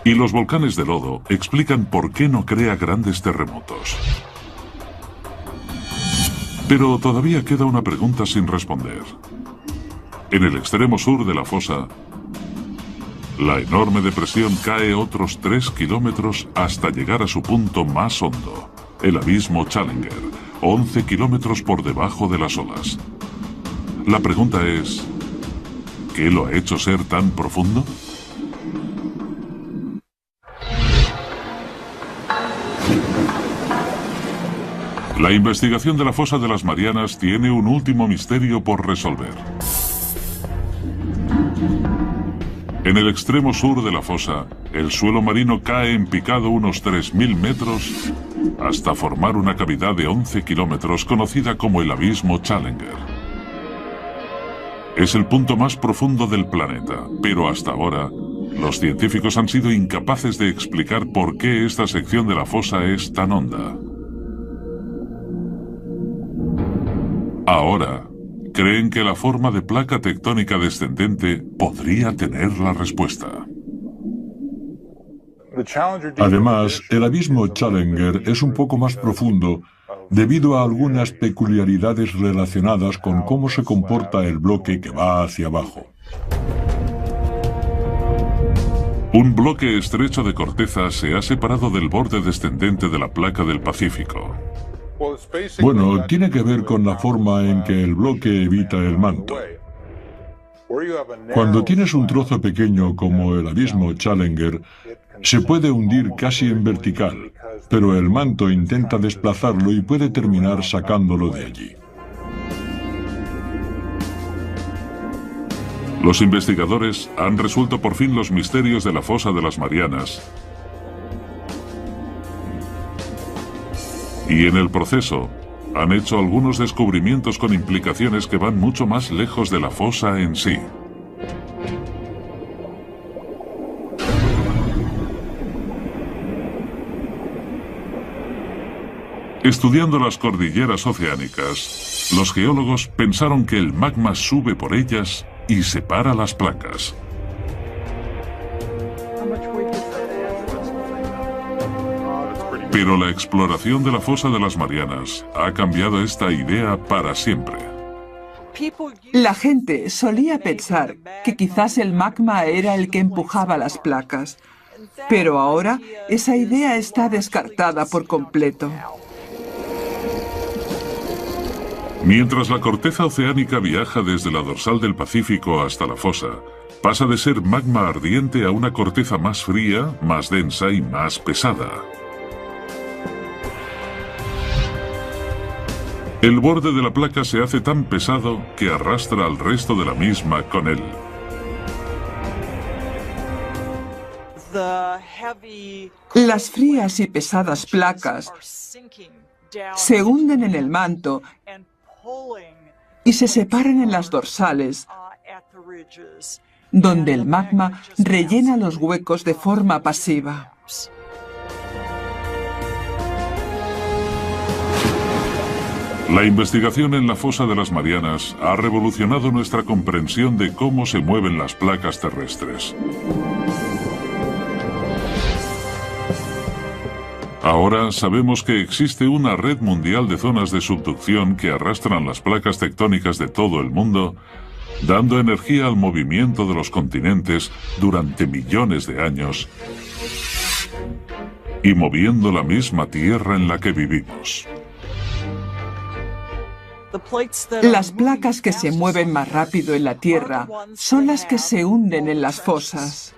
Y los volcanes de lodo explican por qué no crea grandes terremotos. Pero todavía queda una pregunta sin responder. En el extremo sur de la fosa, la enorme depresión cae otros 3 kilómetros hasta llegar a su punto más hondo, el abismo Challenger, 11 kilómetros por debajo de las olas. La pregunta es, ¿qué lo ha hecho ser tan profundo? La investigación de la fosa de las Marianas tiene un último misterio por resolver. En el extremo sur de la fosa, el suelo marino cae en picado unos 3.000 metros hasta formar una cavidad de 11 kilómetros conocida como el abismo Challenger. Es el punto más profundo del planeta, pero hasta ahora los científicos han sido incapaces de explicar por qué esta sección de la fosa es tan honda. Ahora, creen que la forma de placa tectónica descendente podría tener la respuesta. Además, el abismo Challenger es un poco más profundo debido a algunas peculiaridades relacionadas con cómo se comporta el bloque que va hacia abajo. Un bloque estrecho de corteza se ha separado del borde descendente de la placa del Pacífico. Bueno, tiene que ver con la forma en que el bloque evita el manto. Cuando tienes un trozo pequeño como el abismo Challenger, se puede hundir casi en vertical, pero el manto intenta desplazarlo y puede terminar sacándolo de allí. Los investigadores han resuelto por fin los misterios de la fosa de las Marianas. Y en el proceso, han hecho algunos descubrimientos con implicaciones que van mucho más lejos de la fosa en sí. Estudiando las cordilleras oceánicas, los geólogos pensaron que el magma sube por ellas y separa las placas. Pero la exploración de la fosa de las Marianas ha cambiado esta idea para siempre. La gente solía pensar que quizás el magma era el que empujaba las placas, pero ahora esa idea está descartada por completo. Mientras la corteza oceánica viaja desde la dorsal del Pacífico hasta la fosa, pasa de ser magma ardiente a una corteza más fría, más densa y más pesada. El borde de la placa se hace tan pesado que arrastra al resto de la misma con él. Las frías y pesadas placas se hunden en el manto y se separan en las dorsales, donde el magma rellena los huecos de forma pasiva. La investigación en la fosa de las Marianas ha revolucionado nuestra comprensión de cómo se mueven las placas terrestres. Ahora sabemos que existe una red mundial de zonas de subducción que arrastran las placas tectónicas de todo el mundo, dando energía al movimiento de los continentes durante millones de años y moviendo la misma tierra en la que vivimos. Las placas que se mueven más rápido en la Tierra son las que se hunden en las fosas.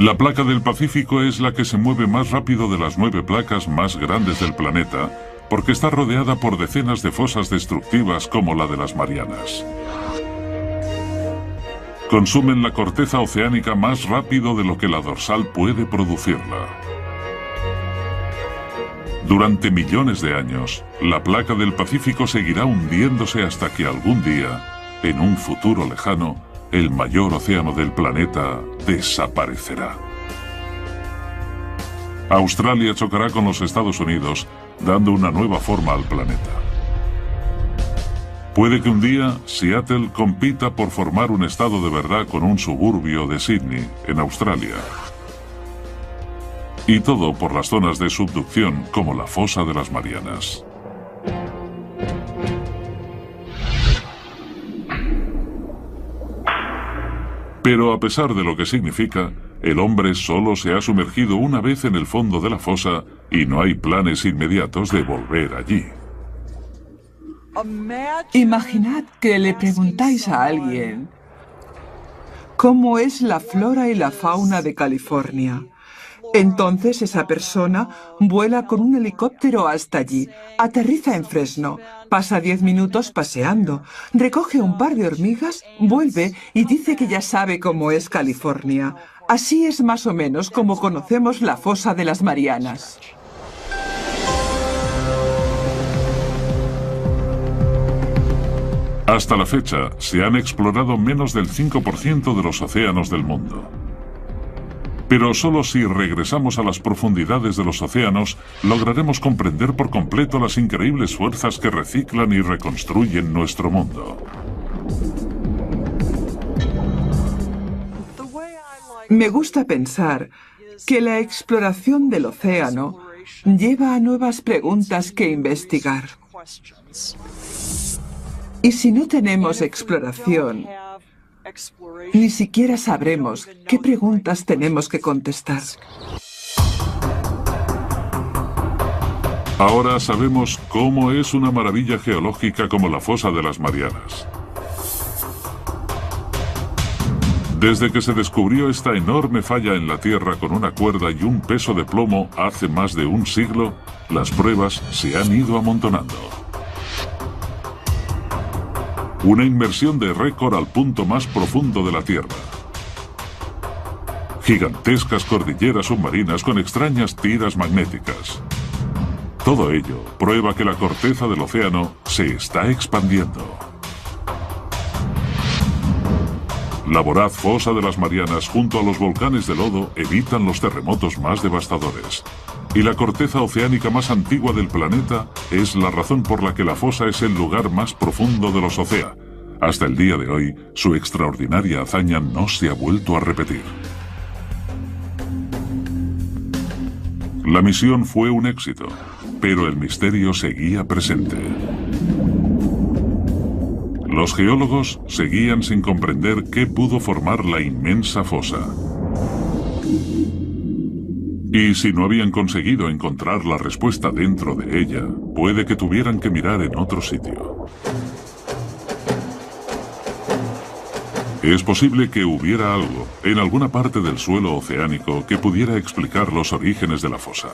La placa del Pacífico es la que se mueve más rápido de las 9 placas más grandes del planeta, porque está rodeada por decenas de fosas destructivas como la de las Marianas. Consumen la corteza oceánica más rápido de lo que la dorsal puede producirla. Durante millones de años, la placa del Pacífico seguirá hundiéndose hasta que algún día, en un futuro lejano, el mayor océano del planeta desaparecerá. Australia chocará con los Estados Unidos, dando una nueva forma al planeta. Puede que un día Seattle compita por formar un estado de verdad con un suburbio de Sydney, en Australia. Y todo por las zonas de subducción como la fosa de las Marianas. Pero a pesar de lo que significa, el hombre solo se ha sumergido una vez en el fondo de la fosa y no hay planes inmediatos de volver allí. Imaginad que le preguntáis a alguien cómo es la flora y la fauna de California. Entonces esa persona vuela con un helicóptero hasta allí, aterriza en Fresno, pasa 10 minutos paseando, recoge un par de hormigas, vuelve y dice que ya sabe cómo es California. Así es más o menos como conocemos la fosa de las Marianas. Hasta la fecha, se han explorado menos del 5% de los océanos del mundo. Pero solo si regresamos a las profundidades de los océanos, lograremos comprender por completo las increíbles fuerzas que reciclan y reconstruyen nuestro mundo. Me gusta pensar que la exploración del océano lleva a nuevas preguntas que investigar. Y si no tenemos exploración, ni siquiera sabremos qué preguntas tenemos que contestar. Ahora sabemos cómo es una maravilla geológica como la fosa de las Marianas. Desde que se descubrió esta enorme falla en la Tierra con una cuerda y un peso de plomo hace más de un siglo, las pruebas se han ido amontonando. Una inmersión de récord al punto más profundo de la Tierra. Gigantescas cordilleras submarinas con extrañas tiras magnéticas. Todo ello prueba que la corteza del océano se está expandiendo. La voraz fosa de las Marianas junto a los volcanes de lodo evitan los terremotos más devastadores. Y la corteza oceánica más antigua del planeta es la razón por la que la fosa es el lugar más profundo de los océanos. Hasta el día de hoy, su extraordinaria hazaña no se ha vuelto a repetir. La misión fue un éxito, pero el misterio seguía presente. Los geólogos seguían sin comprender qué pudo formar la inmensa fosa. Y si no habían conseguido encontrar la respuesta dentro de ella, puede que tuvieran que mirar en otro sitio. Es posible que hubiera algo en alguna parte del suelo oceánico que pudiera explicar los orígenes de la fosa.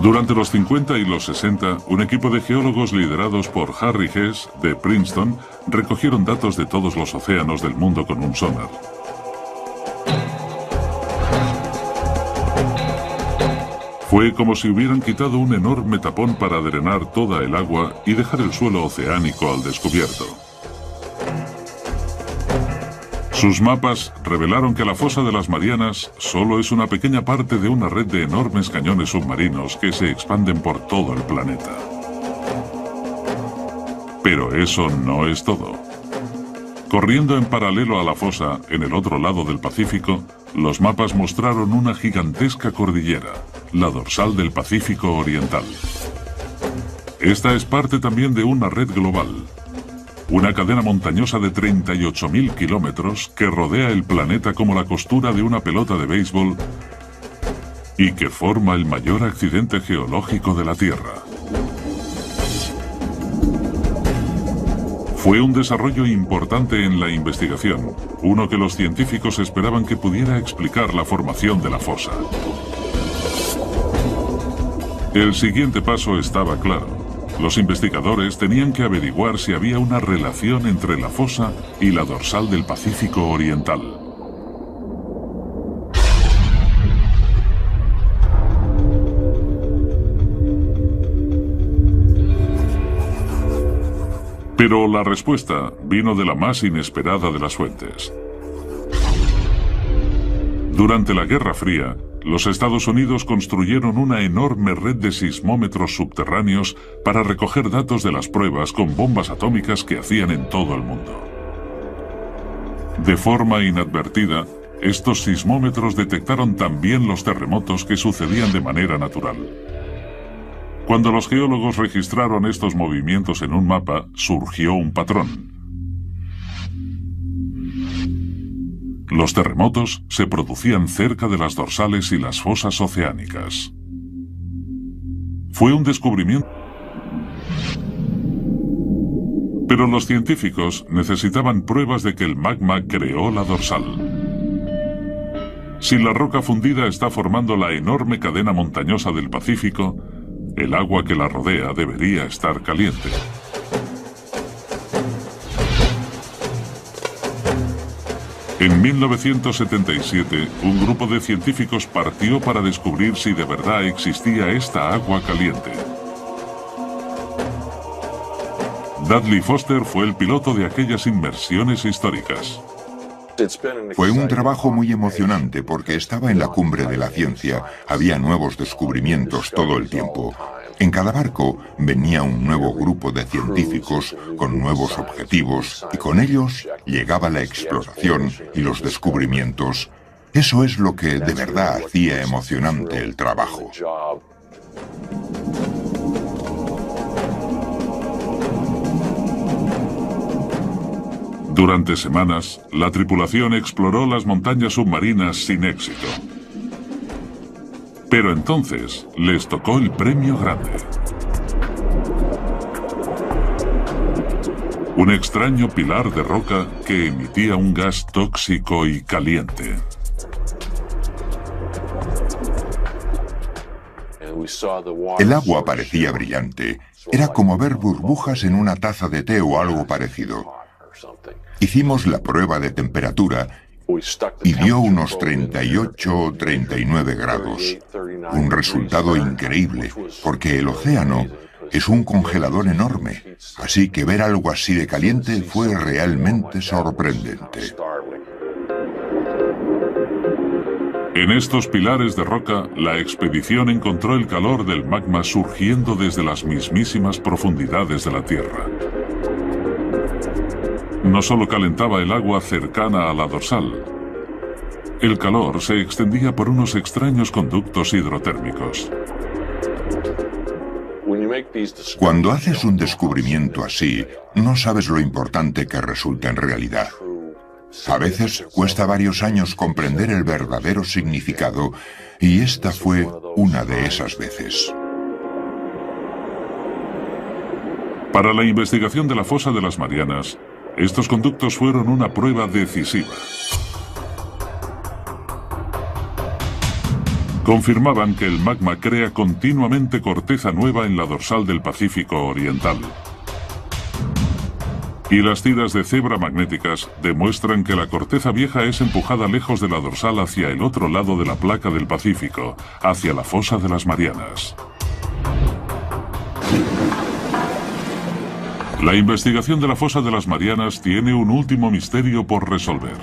Durante los 50 y los 60, un equipo de geólogos liderados por Harry Hess, de Princeton, recogieron datos de todos los océanos del mundo con un sonar. Fue como si hubieran quitado un enorme tapón para drenar toda el agua y dejar el suelo oceánico al descubierto. Sus mapas revelaron que la fosa de las Marianas solo es una pequeña parte de una red de enormes cañones submarinos que se expanden por todo el planeta. Pero eso no es todo. Corriendo en paralelo a la fosa, en el otro lado del Pacífico, los mapas mostraron una gigantesca cordillera, la dorsal del Pacífico Oriental. Esta es parte también de una red global. Una cadena montañosa de 38.000 kilómetros que rodea el planeta como la costura de una pelota de béisbol y que forma el mayor accidente geológico de la Tierra. Fue un desarrollo importante en la investigación, uno que los científicos esperaban que pudiera explicar la formación de la fosa. El siguiente paso estaba claro. Los investigadores tenían que averiguar si había una relación entre la fosa y la dorsal del Pacífico Oriental. Pero la respuesta vino de la más inesperada de las fuentes. Durante la Guerra Fría, los Estados Unidos construyeron una enorme red de sismómetros subterráneos para recoger datos de las pruebas con bombas atómicas que hacían en todo el mundo. De forma inadvertida, estos sismómetros detectaron también los terremotos que sucedían de manera natural. Cuando los geólogos registraron estos movimientos en un mapa, surgió un patrón. Los terremotos se producían cerca de las dorsales y las fosas oceánicas. Fue un descubrimiento. Pero los científicos necesitaban pruebas de que el magma creó la dorsal. Si la roca fundida está formando la enorme cadena montañosa del Pacífico, el agua que la rodea debería estar caliente. En 1977, un grupo de científicos partió para descubrir si de verdad existía esta agua caliente. Dudley Foster fue el piloto de aquellas inmersiones históricas. Fue un trabajo muy emocionante porque estaba en la cumbre de la ciencia, había nuevos descubrimientos todo el tiempo. En cada barco venía un nuevo grupo de científicos con nuevos objetivos y con ellos llegaba la exploración y los descubrimientos. Eso es lo que de verdad hacía emocionante el trabajo. Durante semanas, la tripulación exploró las montañas submarinas sin éxito. Pero entonces les tocó el premio grande. Un extraño pilar de roca que emitía un gas tóxico y caliente. El agua parecía brillante. Era como ver burbujas en una taza de té o algo parecido. Hicimos la prueba de temperatura y dio unos 38 o 39 grados. Un resultado increíble, porque el océano es un congelador enorme. Así que ver algo así de caliente fue realmente sorprendente. En estos pilares de roca, la expedición encontró el calor del magma surgiendo desde las mismísimas profundidades de la Tierra. No solo calentaba el agua cercana a la dorsal. El calor se extendía por unos extraños conductos hidrotérmicos. Cuando haces un descubrimiento así, no sabes lo importante que resulta en realidad. A veces cuesta varios años comprender el verdadero significado, y esta fue una de esas veces. Para la investigación de la fosa de las Marianas, estos conductos fueron una prueba decisiva. Confirmaban que el magma crea continuamente corteza nueva en la dorsal del Pacífico Oriental. Y las tiras de cebra magnéticas demuestran que la corteza vieja es empujada lejos de la dorsal hacia el otro lado de la placa del Pacífico, hacia la fosa de las Marianas. La investigación de la fosa de las Marianas tiene un último misterio por resolver.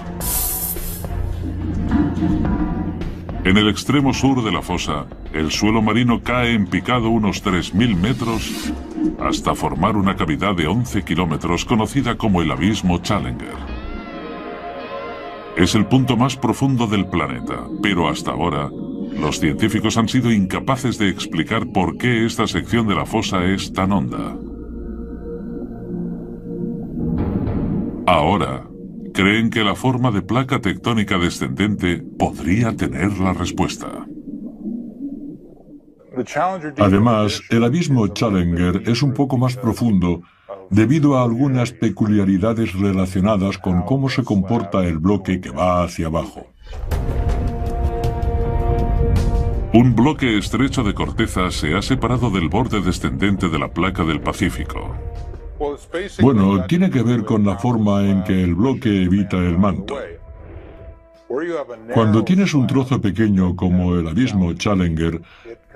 En el extremo sur de la fosa, el suelo marino cae en picado unos 3.000 metros hasta formar una cavidad de 11 kilómetros conocida como el Abismo Challenger. Es el punto más profundo del planeta, pero hasta ahora, los científicos han sido incapaces de explicar por qué esta sección de la fosa es tan honda. Ahora, creen que la forma de placa tectónica descendente podría tener la respuesta. Además, el abismo Challenger es un poco más profundo debido a algunas peculiaridades relacionadas con cómo se comporta el bloque que va hacia abajo. Un bloque estrecho de corteza se ha separado del borde descendente de la placa del Pacífico. Bueno, tiene que ver con la forma en que el bloque evita el manto. Cuando tienes un trozo pequeño como el abismo Challenger,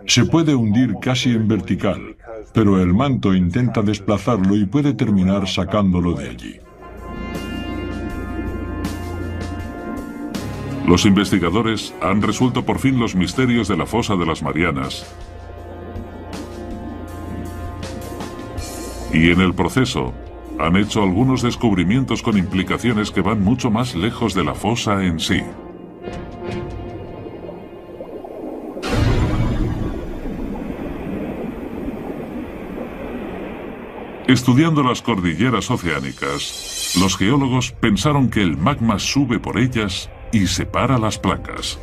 se puede hundir casi en vertical, pero el manto intenta desplazarlo y puede terminar sacándolo de allí. Los investigadores han resuelto por fin los misterios de la fosa de las Marianas. Y en el proceso, han hecho algunos descubrimientos con implicaciones que van mucho más lejos de la fosa en sí. Estudiando las cordilleras oceánicas, los geólogos pensaron que el magma sube por ellas y separa las placas.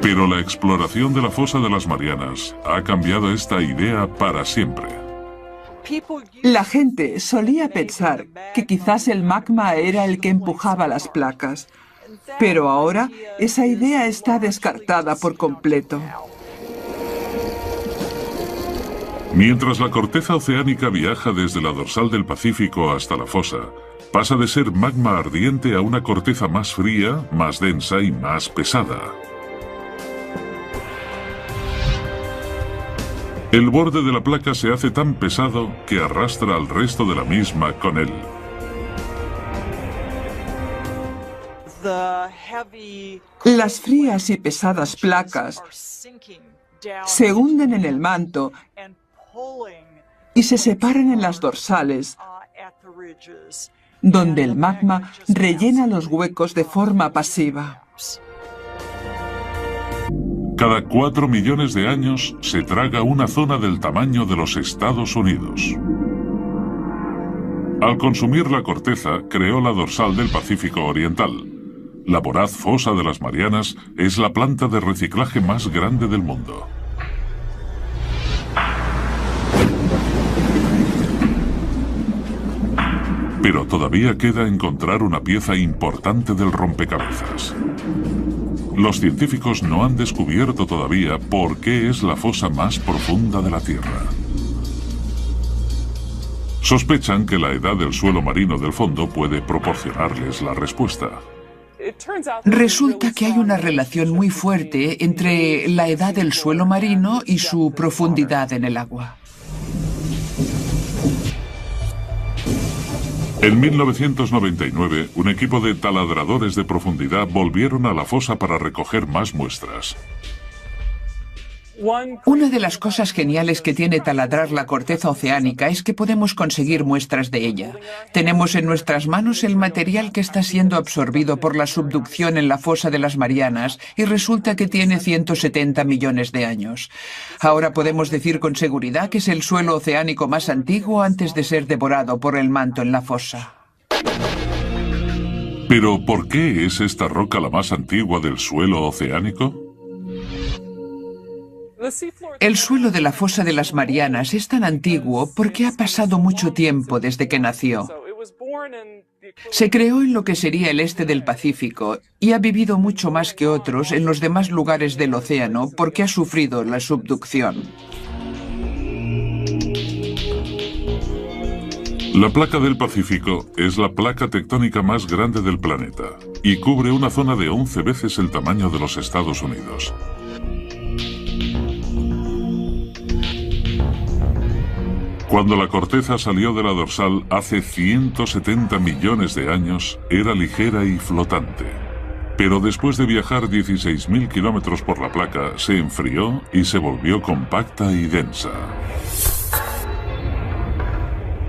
Pero la exploración de la fosa de las Marianas ha cambiado esta idea para siempre. La gente solía pensar que quizás el magma era el que empujaba las placas, pero ahora esa idea está descartada por completo. Mientras la corteza oceánica viaja desde la dorsal del Pacífico hasta la fosa, pasa de ser magma ardiente a una corteza más fría, más densa y más pesada. El borde de la placa se hace tan pesado que arrastra al resto de la misma con él. Las frías y pesadas placas se hunden en el manto y se separan en las dorsales, donde el magma rellena los huecos de forma pasiva. Cada 4 millones de años se traga una zona del tamaño de los Estados Unidos. Al consumir la corteza, creó la dorsal del Pacífico Oriental. La voraz fosa de las Marianas es la planta de reciclaje más grande del mundo. Pero todavía queda encontrar una pieza importante del rompecabezas. Los científicos no han descubierto todavía por qué es la fosa más profunda de la Tierra. Sospechan que la edad del suelo marino del fondo puede proporcionarles la respuesta. Resulta que hay una relación muy fuerte entre la edad del suelo marino y su profundidad en el agua. En 1999, un equipo de taladradores de profundidad volvieron a la fosa para recoger más muestras. Una de las cosas geniales que tiene taladrar la corteza oceánica es que podemos conseguir muestras de ella. Tenemos en nuestras manos el material que está siendo absorbido por la subducción en la fosa de las Marianas y resulta que tiene 170 millones de años. Ahora podemos decir con seguridad que es el suelo oceánico más antiguo antes de ser devorado por el manto en la fosa. ¿Pero por qué es esta roca la más antigua del suelo oceánico? El suelo de la fosa de las Marianas es tan antiguo porque ha pasado mucho tiempo desde que nació. Se creó en lo que sería el este del Pacífico y ha vivido mucho más que otros en los demás lugares del océano porque ha sufrido la subducción. La placa del Pacífico es la placa tectónica más grande del planeta y cubre una zona de 11 veces el tamaño de los Estados Unidos. Cuando la corteza salió de la dorsal hace 170 millones de años, era ligera y flotante. Pero después de viajar 16.000 kilómetros por la placa, se enfrió y se volvió compacta y densa.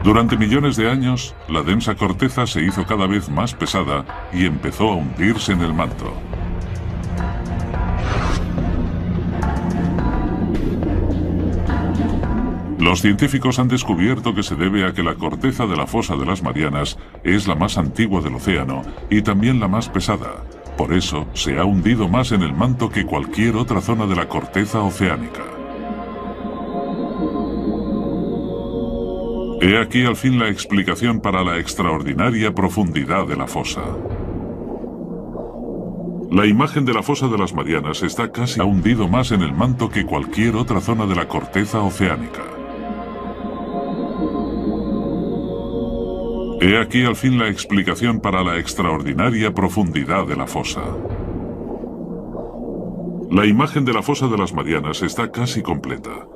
Durante millones de años, la densa corteza se hizo cada vez más pesada y empezó a hundirse en el manto. Los científicos han descubierto que se debe a que la corteza de la fosa de las Marianas es la más antigua del océano y también la más pesada. Por eso se ha hundido más en el manto que cualquier otra zona de la corteza oceánica. He aquí al fin la explicación para la extraordinaria profundidad de la fosa. La imagen de la fosa de las Marianas está casi hundido más en el manto que cualquier otra zona de la corteza oceánica. He aquí al fin la explicación para la extraordinaria profundidad de la fosa. La imagen de la fosa de las Marianas está casi completa.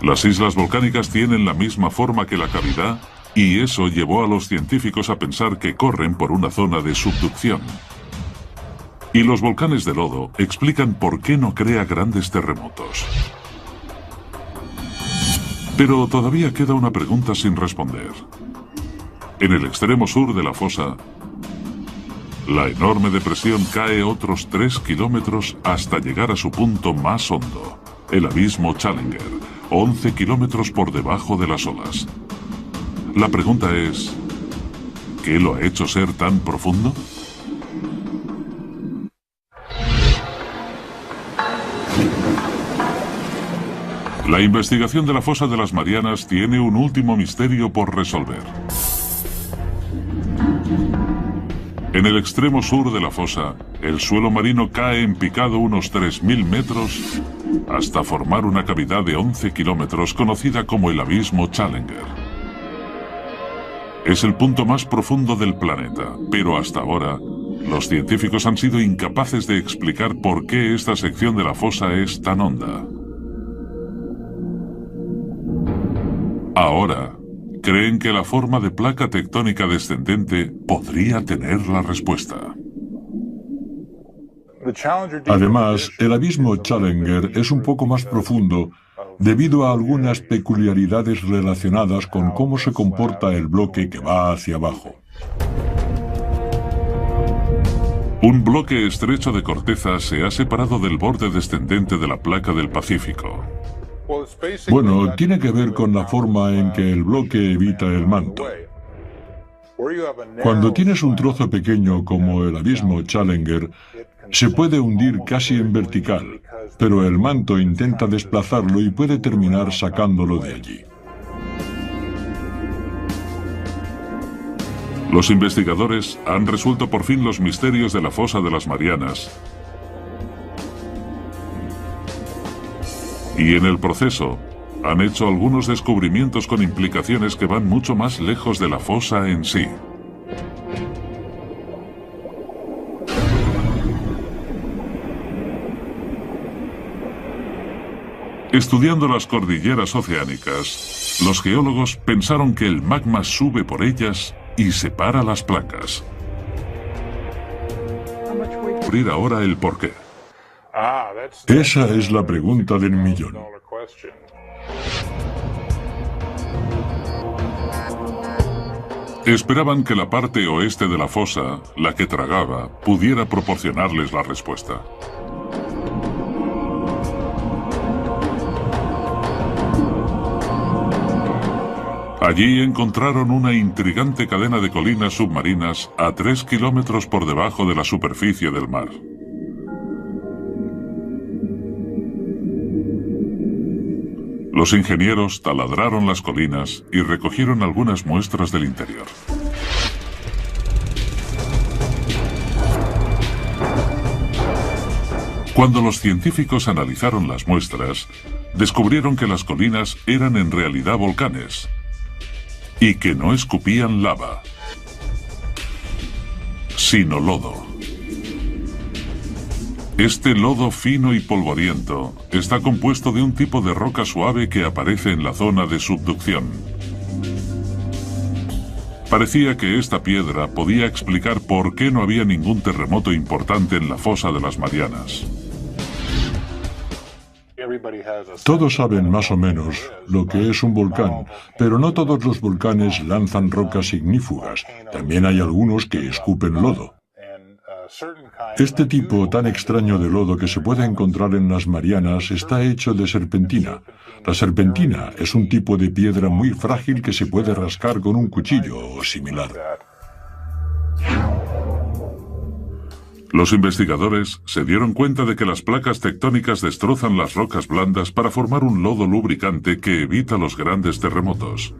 Las islas volcánicas tienen la misma forma que la cavidad y eso llevó a los científicos a pensar que corren por una zona de subducción. Y los volcanes de lodo explican por qué no crea grandes terremotos. Pero todavía queda una pregunta sin responder. En el extremo sur de la fosa, la enorme depresión cae otros 3 kilómetros hasta llegar a su punto más hondo, el abismo Challenger, 11 kilómetros por debajo de las olas. La pregunta es, ¿qué lo ha hecho ser tan profundo? La investigación de la fosa de las Marianas tiene un último misterio por resolver. En el extremo sur de la fosa, el suelo marino cae en picado unos 3.000 metros hasta formar una cavidad de 11 kilómetros conocida como el abismo Challenger. Es el punto más profundo del planeta, pero hasta ahora, los científicos han sido incapaces de explicar por qué esta sección de la fosa es tan honda. Ahora, creen que la forma de placa tectónica descendente podría tener la respuesta. Además, el abismo Challenger es un poco más profundo debido a algunas peculiaridades relacionadas con cómo se comporta el bloque que va hacia abajo. Un bloque estrecho de corteza se ha separado del borde descendente de la placa del Pacífico. Bueno, tiene que ver con la forma en que el bloque evita el manto. Cuando tienes un trozo pequeño como el abismo Challenger, se puede hundir casi en vertical, pero el manto intenta desplazarlo y puede terminar sacándolo de allí. Los investigadores han resuelto por fin los misterios de la fosa de las Marianas. Y en el proceso, han hecho algunos descubrimientos con implicaciones que van mucho más lejos de la fosa en sí. Estudiando las cordilleras oceánicas, los geólogos pensaron que el magma sube por ellas y separa las placas. Abrir ahora el porqué. Esa es la pregunta del millón. Esperaban que la parte oeste de la fosa, la que tragaba, pudiera proporcionarles la respuesta. Allí encontraron una intrigante cadena de colinas submarinas a 3 kilómetros por debajo de la superficie del mar. Los ingenieros taladraron las colinas y recogieron algunas muestras del interior. Cuando los científicos analizaron las muestras, descubrieron que las colinas eran en realidad volcanes y que no escupían lava, sino lodo. Este lodo fino y polvoriento está compuesto de un tipo de roca suave que aparece en la zona de subducción. Parecía que esta piedra podía explicar por qué no había ningún terremoto importante en la fosa de las Marianas. Todos saben más o menos lo que es un volcán, pero no todos los volcanes lanzan rocas ignífugas. También hay algunos que escupen lodo. Este tipo tan extraño de lodo que se puede encontrar en las Marianas está hecho de serpentina. La serpentina es un tipo de piedra muy frágil que se puede rascar con un cuchillo o similar. Los investigadores se dieron cuenta de que las placas tectónicas destrozan las rocas blandas para formar un lodo lubricante que evita los grandes terremotos.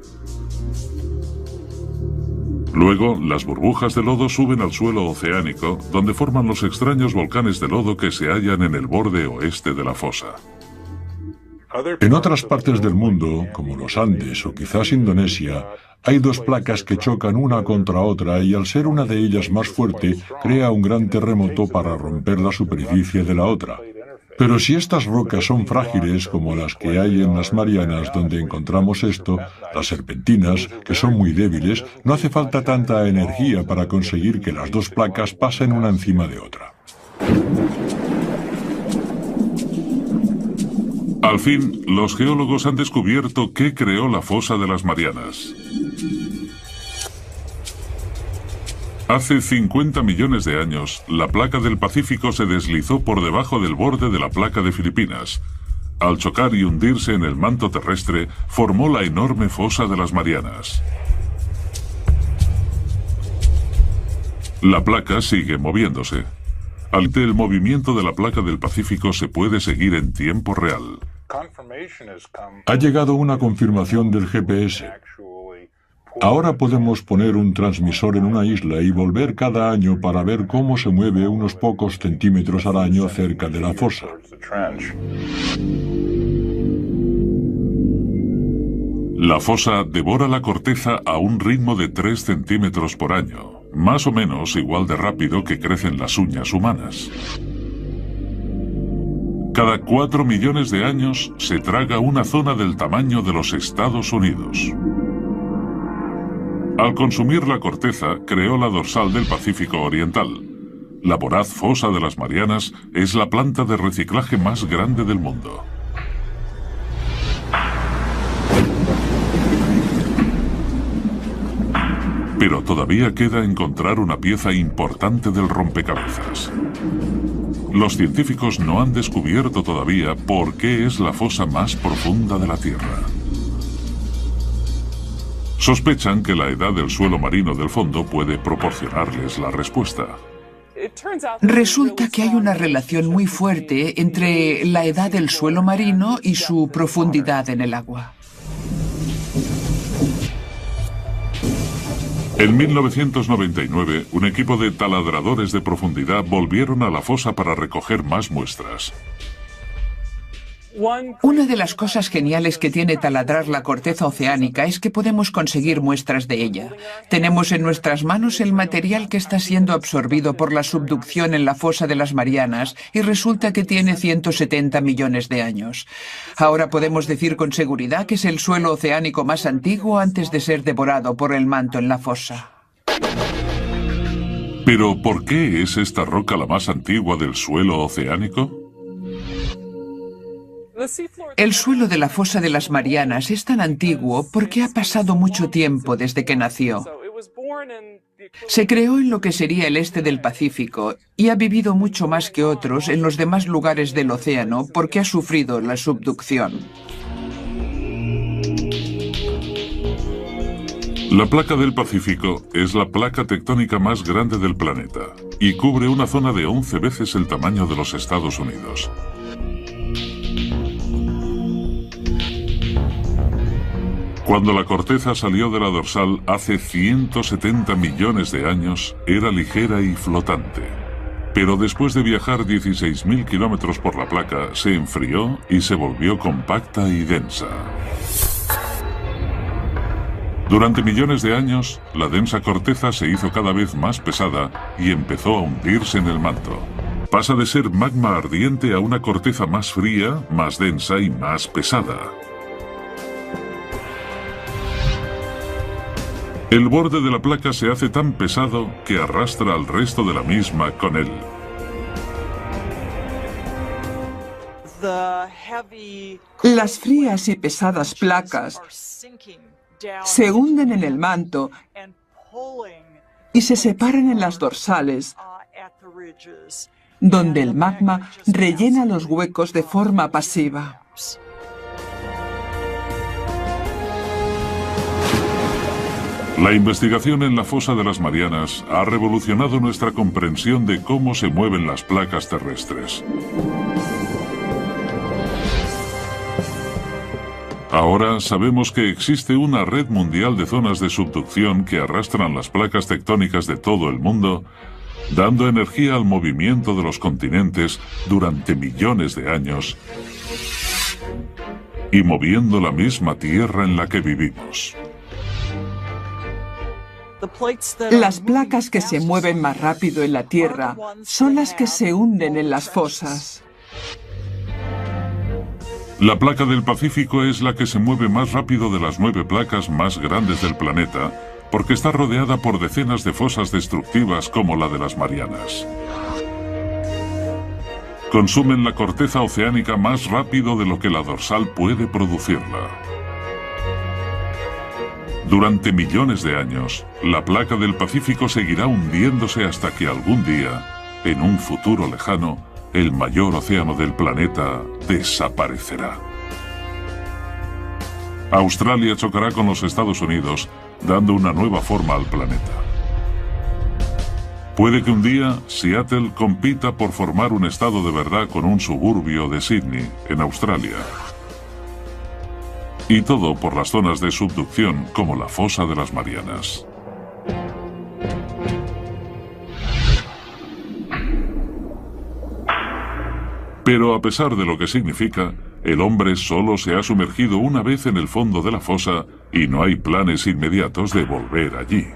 Luego, las burbujas de lodo suben al suelo oceánico, donde forman los extraños volcanes de lodo que se hallan en el borde oeste de la fosa. En otras partes del mundo, como los Andes o quizás Indonesia, hay dos placas que chocan una contra otra y al ser una de ellas más fuerte, crea un gran terremoto para romper la superficie de la otra. Pero si estas rocas son frágiles, como las que hay en las Marianas donde encontramos esto, las serpentinas, que son muy débiles, no hace falta tanta energía para conseguir que las dos placas pasen una encima de otra. Al fin, los geólogos han descubierto qué creó la fosa de las Marianas. Hace 50 millones de años, la placa del Pacífico se deslizó por debajo del borde de la placa de Filipinas. Al chocar y hundirse en el manto terrestre, formó la enorme fosa de las Marianas. La placa sigue moviéndose. El movimiento de la placa del Pacífico se puede seguir en tiempo real. Ha llegado una confirmación del GPS. Ahora podemos poner un transmisor en una isla y volver cada año para ver cómo se mueve unos pocos centímetros al año cerca de la fosa. La fosa devora la corteza a un ritmo de 3 centímetros por año, más o menos igual de rápido que crecen las uñas humanas. Cada 4 millones de años se traga una zona del tamaño de los Estados Unidos. Al consumir la corteza, creó la dorsal del Pacífico Oriental. La voraz fosa de las Marianas es la planta de reciclaje más grande del mundo. Pero todavía queda encontrar una pieza importante del rompecabezas. Los científicos no han descubierto todavía por qué es la fosa más profunda de la Tierra. Sospechan que la edad del suelo marino del fondo puede proporcionarles la respuesta. Resulta que hay una relación muy fuerte entre la edad del suelo marino y su profundidad en el agua. En 1999, un equipo de taladradores de profundidad volvieron a la fosa para recoger más muestras. Una de las cosas geniales que tiene taladrar la corteza oceánica es que podemos conseguir muestras de ella. Tenemos en nuestras manos el material que está siendo absorbido por la subducción en la fosa de las Marianas y resulta que tiene 170 millones de años. Ahora podemos decir con seguridad que es el suelo oceánico más antiguo antes de ser devorado por el manto en la fosa. ¿Pero por qué es esta roca la más antigua del suelo oceánico? El suelo de la fosa de las Marianas es tan antiguo porque ha pasado mucho tiempo desde que nació. Se creó en lo que sería el este del Pacífico y ha vivido mucho más que otros en los demás lugares del océano porque ha sufrido la subducción. La placa del Pacífico es la placa tectónica más grande del planeta y cubre una zona de 11 veces el tamaño de los Estados Unidos. Cuando la corteza salió de la dorsal hace 170 millones de años, era ligera y flotante. Pero después de viajar 16.000 kilómetros por la placa, se enfrió y se volvió compacta y densa. Durante millones de años, la densa corteza se hizo cada vez más pesada y empezó a hundirse en el manto. Pasa de ser magma ardiente a una corteza más fría, más densa y más pesada. El borde de la placa se hace tan pesado que arrastra al resto de la misma con él. Las frías y pesadas placas se hunden en el manto y se separan en las dorsales, donde el magma rellena los huecos de forma pasiva. La investigación en la fosa de las Marianas ha revolucionado nuestra comprensión de cómo se mueven las placas terrestres. Ahora sabemos que existe una red mundial de zonas de subducción que arrastran las placas tectónicas de todo el mundo, dando energía al movimiento de los continentes durante millones de años y moviendo la misma Tierra en la que vivimos. Las placas que se mueven más rápido en la Tierra son las que se hunden en las fosas. La placa del Pacífico es la que se mueve más rápido de las 9 placas más grandes del planeta, porque está rodeada por decenas de fosas destructivas como la de las Marianas. Consumen la corteza oceánica más rápido de lo que la dorsal puede producirla. Durante millones de años, la placa del Pacífico seguirá hundiéndose hasta que algún día, en un futuro lejano, el mayor océano del planeta desaparecerá. Australia chocará con los Estados Unidos, dando una nueva forma al planeta. Puede que un día Seattle compita por formar un estado de verdad con un suburbio de Sydney, en Australia. Y todo por las zonas de subducción como la fosa de las Marianas. Pero a pesar de lo que significa, el hombre solo se ha sumergido una vez en el fondo de la fosa y no hay planes inmediatos de volver allí.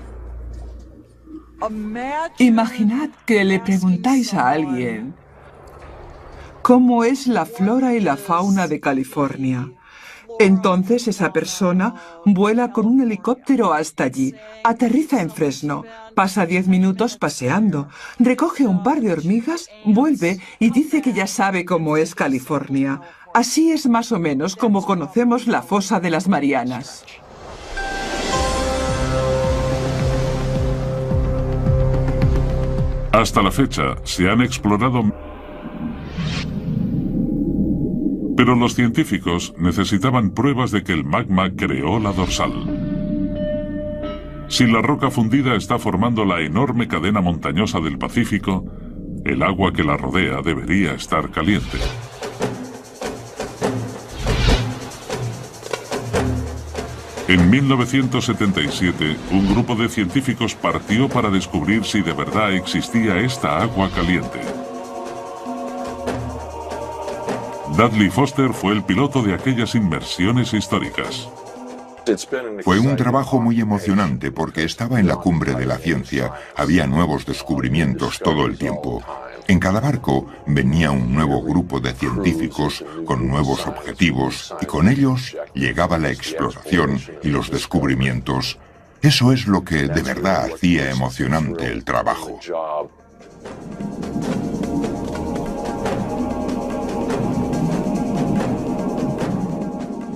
Imaginad que le preguntáis a alguien cómo es la flora y la fauna de California. Entonces esa persona vuela con un helicóptero hasta allí, aterriza en Fresno, pasa 10 minutos paseando, recoge un par de hormigas, vuelve y dice que ya sabe cómo es California. Así es más o menos como conocemos la fosa de las Marianas. Hasta la fecha se han explorado... Pero los científicos necesitaban pruebas de que el magma creó la dorsal. Si la roca fundida está formando la enorme cadena montañosa del Pacífico, el agua que la rodea debería estar caliente. En 1977, un grupo de científicos partió para descubrir si de verdad existía esta agua caliente. Dudley Foster fue el piloto de aquellas inmersiones históricas. Fue un trabajo muy emocionante porque estaba en la cumbre de la ciencia, había nuevos descubrimientos todo el tiempo. En cada barco venía un nuevo grupo de científicos con nuevos objetivos y con ellos llegaba la exploración y los descubrimientos. Eso es lo que de verdad hacía emocionante el trabajo.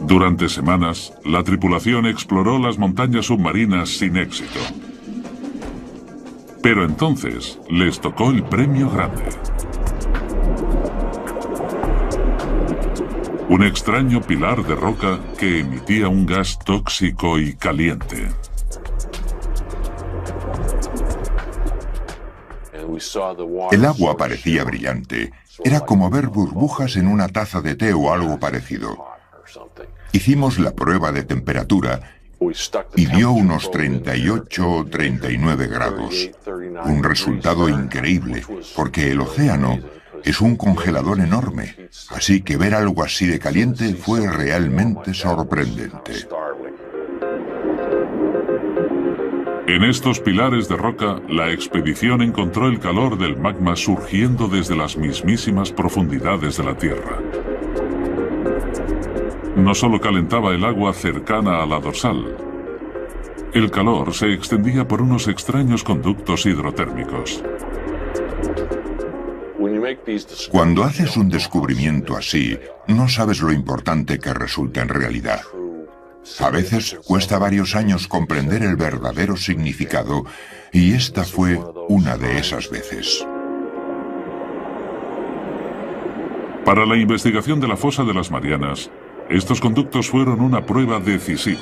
Durante semanas, la tripulación exploró las montañas submarinas sin éxito. Pero entonces les tocó el premio grande. Un extraño pilar de roca que emitía un gas tóxico y caliente. El agua parecía brillante. Era como ver burbujas en una taza de té o algo parecido. Hicimos la prueba de temperatura y dio unos 38 o 39 grados. Un resultado increíble, porque el océano es un congelador enorme. Así que ver algo así de caliente fue realmente sorprendente. En estos pilares de roca, la expedición encontró el calor del magma surgiendo desde las mismísimas profundidades de la Tierra. No solo calentaba el agua cercana a la dorsal. El calor se extendía por unos extraños conductos hidrotérmicos. Cuando haces un descubrimiento así, no sabes lo importante que resulta en realidad. A veces cuesta varios años comprender el verdadero significado, y esta fue una de esas veces. Para la investigación de la fosa de las Marianas, estos conductos fueron una prueba decisiva.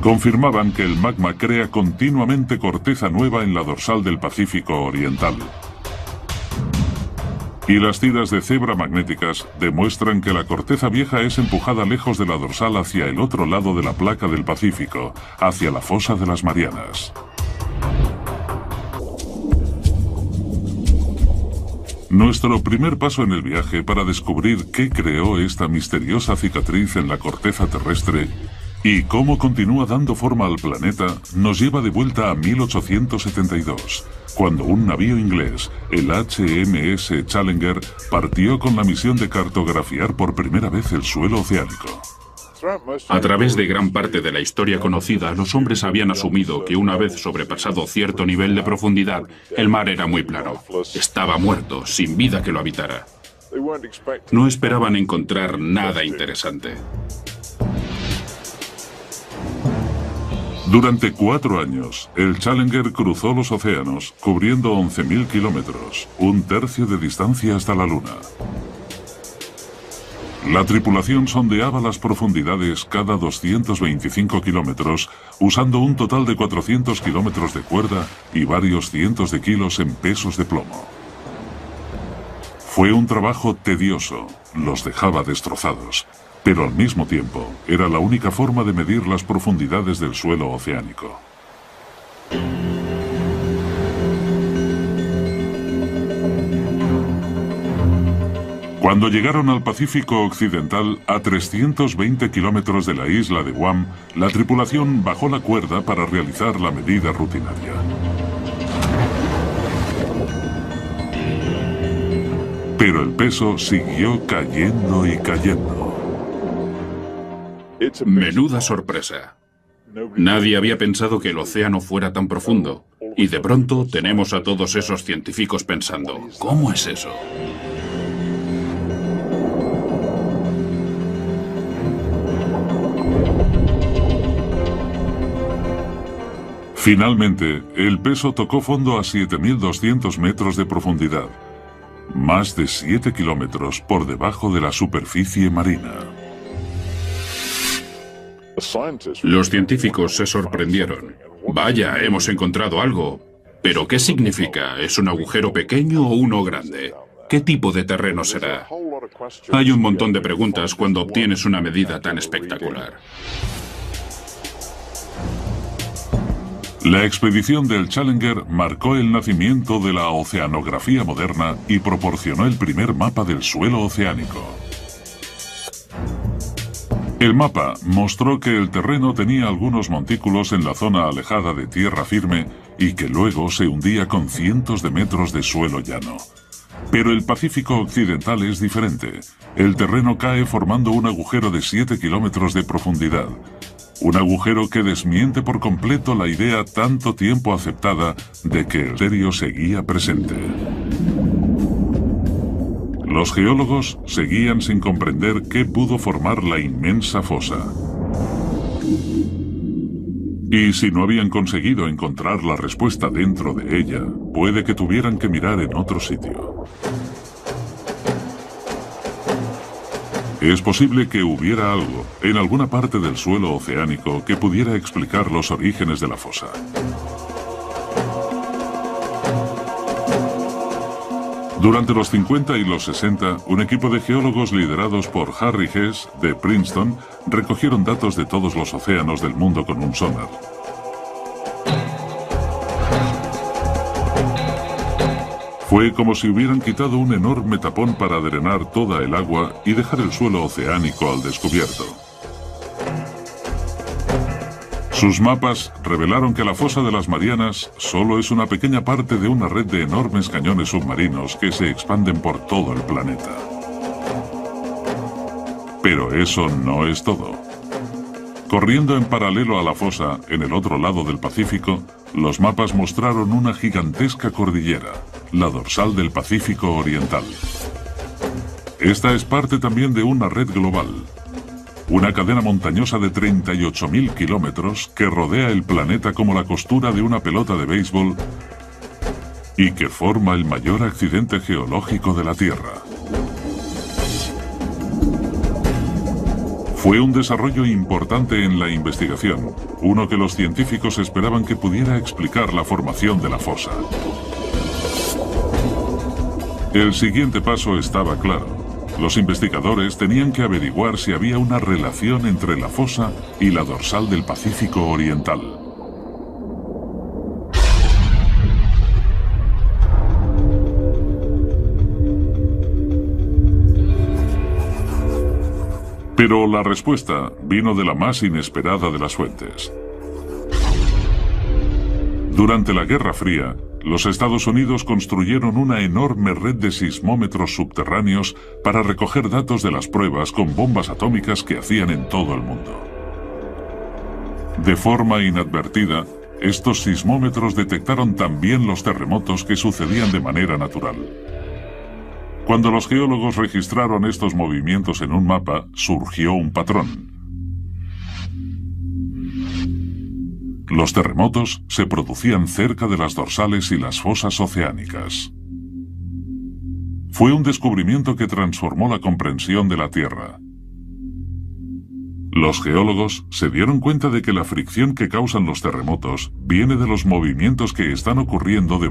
confirmaban que el magma crea continuamente corteza nueva en la dorsal del Pacífico Oriental. Y las tiras de cebra magnéticas demuestran que la corteza vieja es empujada lejos de la dorsal hacia el otro lado de la placa del Pacífico, hacia la fosa de las Marianas. Nuestro primer paso en el viaje para descubrir qué creó esta misteriosa cicatriz en la corteza terrestre y cómo continúa dando forma al planeta nos lleva de vuelta a 1872, cuando un navío inglés, el HMS Challenger, partió con la misión de cartografiar por primera vez el suelo oceánico. A través de gran parte de la historia conocida, los hombres habían asumido que una vez sobrepasado cierto nivel de profundidad, el mar era muy plano. Estaba muerto, sin vida que lo habitara. No esperaban encontrar nada interesante. Durante 4 años, el Challenger cruzó los océanos, cubriendo 11.000 kilómetros, un tercio de distancia hasta la Luna. La tripulación sondeaba las profundidades cada 225 kilómetros, usando un total de 400 kilómetros de cuerda y varios cientos de kilos en pesos de plomo. Fue un trabajo tedioso, los dejaba destrozados, pero al mismo tiempo era la única forma de medir las profundidades del suelo oceánico. Cuando llegaron al Pacífico Occidental, a 320 kilómetros de la isla de Guam, la tripulación bajó la cuerda para realizar la medida rutinaria. Pero el peso siguió cayendo y cayendo. Menuda sorpresa. Nadie había pensado que el océano fuera tan profundo. Y de pronto tenemos a todos esos científicos pensando, ¿cómo es eso? Finalmente, el peso tocó fondo a 7.200 metros de profundidad, más de 7 kilómetros por debajo de la superficie marina. Los científicos se sorprendieron. Vaya, hemos encontrado algo. ¿Pero qué significa? ¿Es un agujero pequeño o uno grande? ¿Qué tipo de terreno será? Hay un montón de preguntas cuando obtienes una medida tan espectacular. La expedición del Challenger marcó el nacimiento de la oceanografía moderna y proporcionó el primer mapa del suelo oceánico. El mapa mostró que el terreno tenía algunos montículos en la zona alejada de tierra firme y que luego se hundía con cientos de metros de suelo llano. Pero el Pacífico Occidental es diferente. El terreno cae formando un agujero de 7 kilómetros de profundidad. Un agujero que desmiente por completo la idea tanto tiempo aceptada de que el río seguía presente. Los geólogos seguían sin comprender qué pudo formar la inmensa fosa. Y si no habían conseguido encontrar la respuesta dentro de ella, puede que tuvieran que mirar en otro sitio. Es posible que hubiera algo en alguna parte del suelo oceánico que pudiera explicar los orígenes de la fosa. Durante los 50 y los 60, un equipo de geólogos liderados por Harry Hess, de Princeton, recogieron datos de todos los océanos del mundo con un sonar. Fue como si hubieran quitado un enorme tapón para drenar toda el agua y dejar el suelo oceánico al descubierto. Sus mapas revelaron que la fosa de las Marianas solo es una pequeña parte de una red de enormes cañones submarinos que se expanden por todo el planeta. Pero eso no es todo. Corriendo en paralelo a la fosa, en el otro lado del Pacífico, los mapas mostraron una gigantesca cordillera, la dorsal del Pacífico Oriental. Esta es parte también de una red global, una cadena montañosa de 38.000 kilómetros que rodea el planeta como la costura de una pelota de béisbol y que forma el mayor accidente geológico de la Tierra. Fue un desarrollo importante en la investigación, uno que los científicos esperaban que pudiera explicar la formación de la fosa. El siguiente paso estaba claro. Los investigadores tenían que averiguar si había una relación entre la fosa y la dorsal del Pacífico Oriental. Pero la respuesta vino de la más inesperada de las fuentes. Durante la Guerra Fría, los Estados Unidos construyeron una enorme red de sismómetros subterráneos para recoger datos de las pruebas con bombas atómicas que hacían en todo el mundo. De forma inadvertida, estos sismómetros detectaron también los terremotos que sucedían de manera natural. Cuando los geólogos registraron estos movimientos en un mapa, surgió un patrón. Los terremotos se producían cerca de las dorsales y las fosas oceánicas. Fue un descubrimiento que transformó la comprensión de la Tierra. Los geólogos se dieron cuenta de que la fricción que causan los terremotos viene de los movimientos que están ocurriendo debajo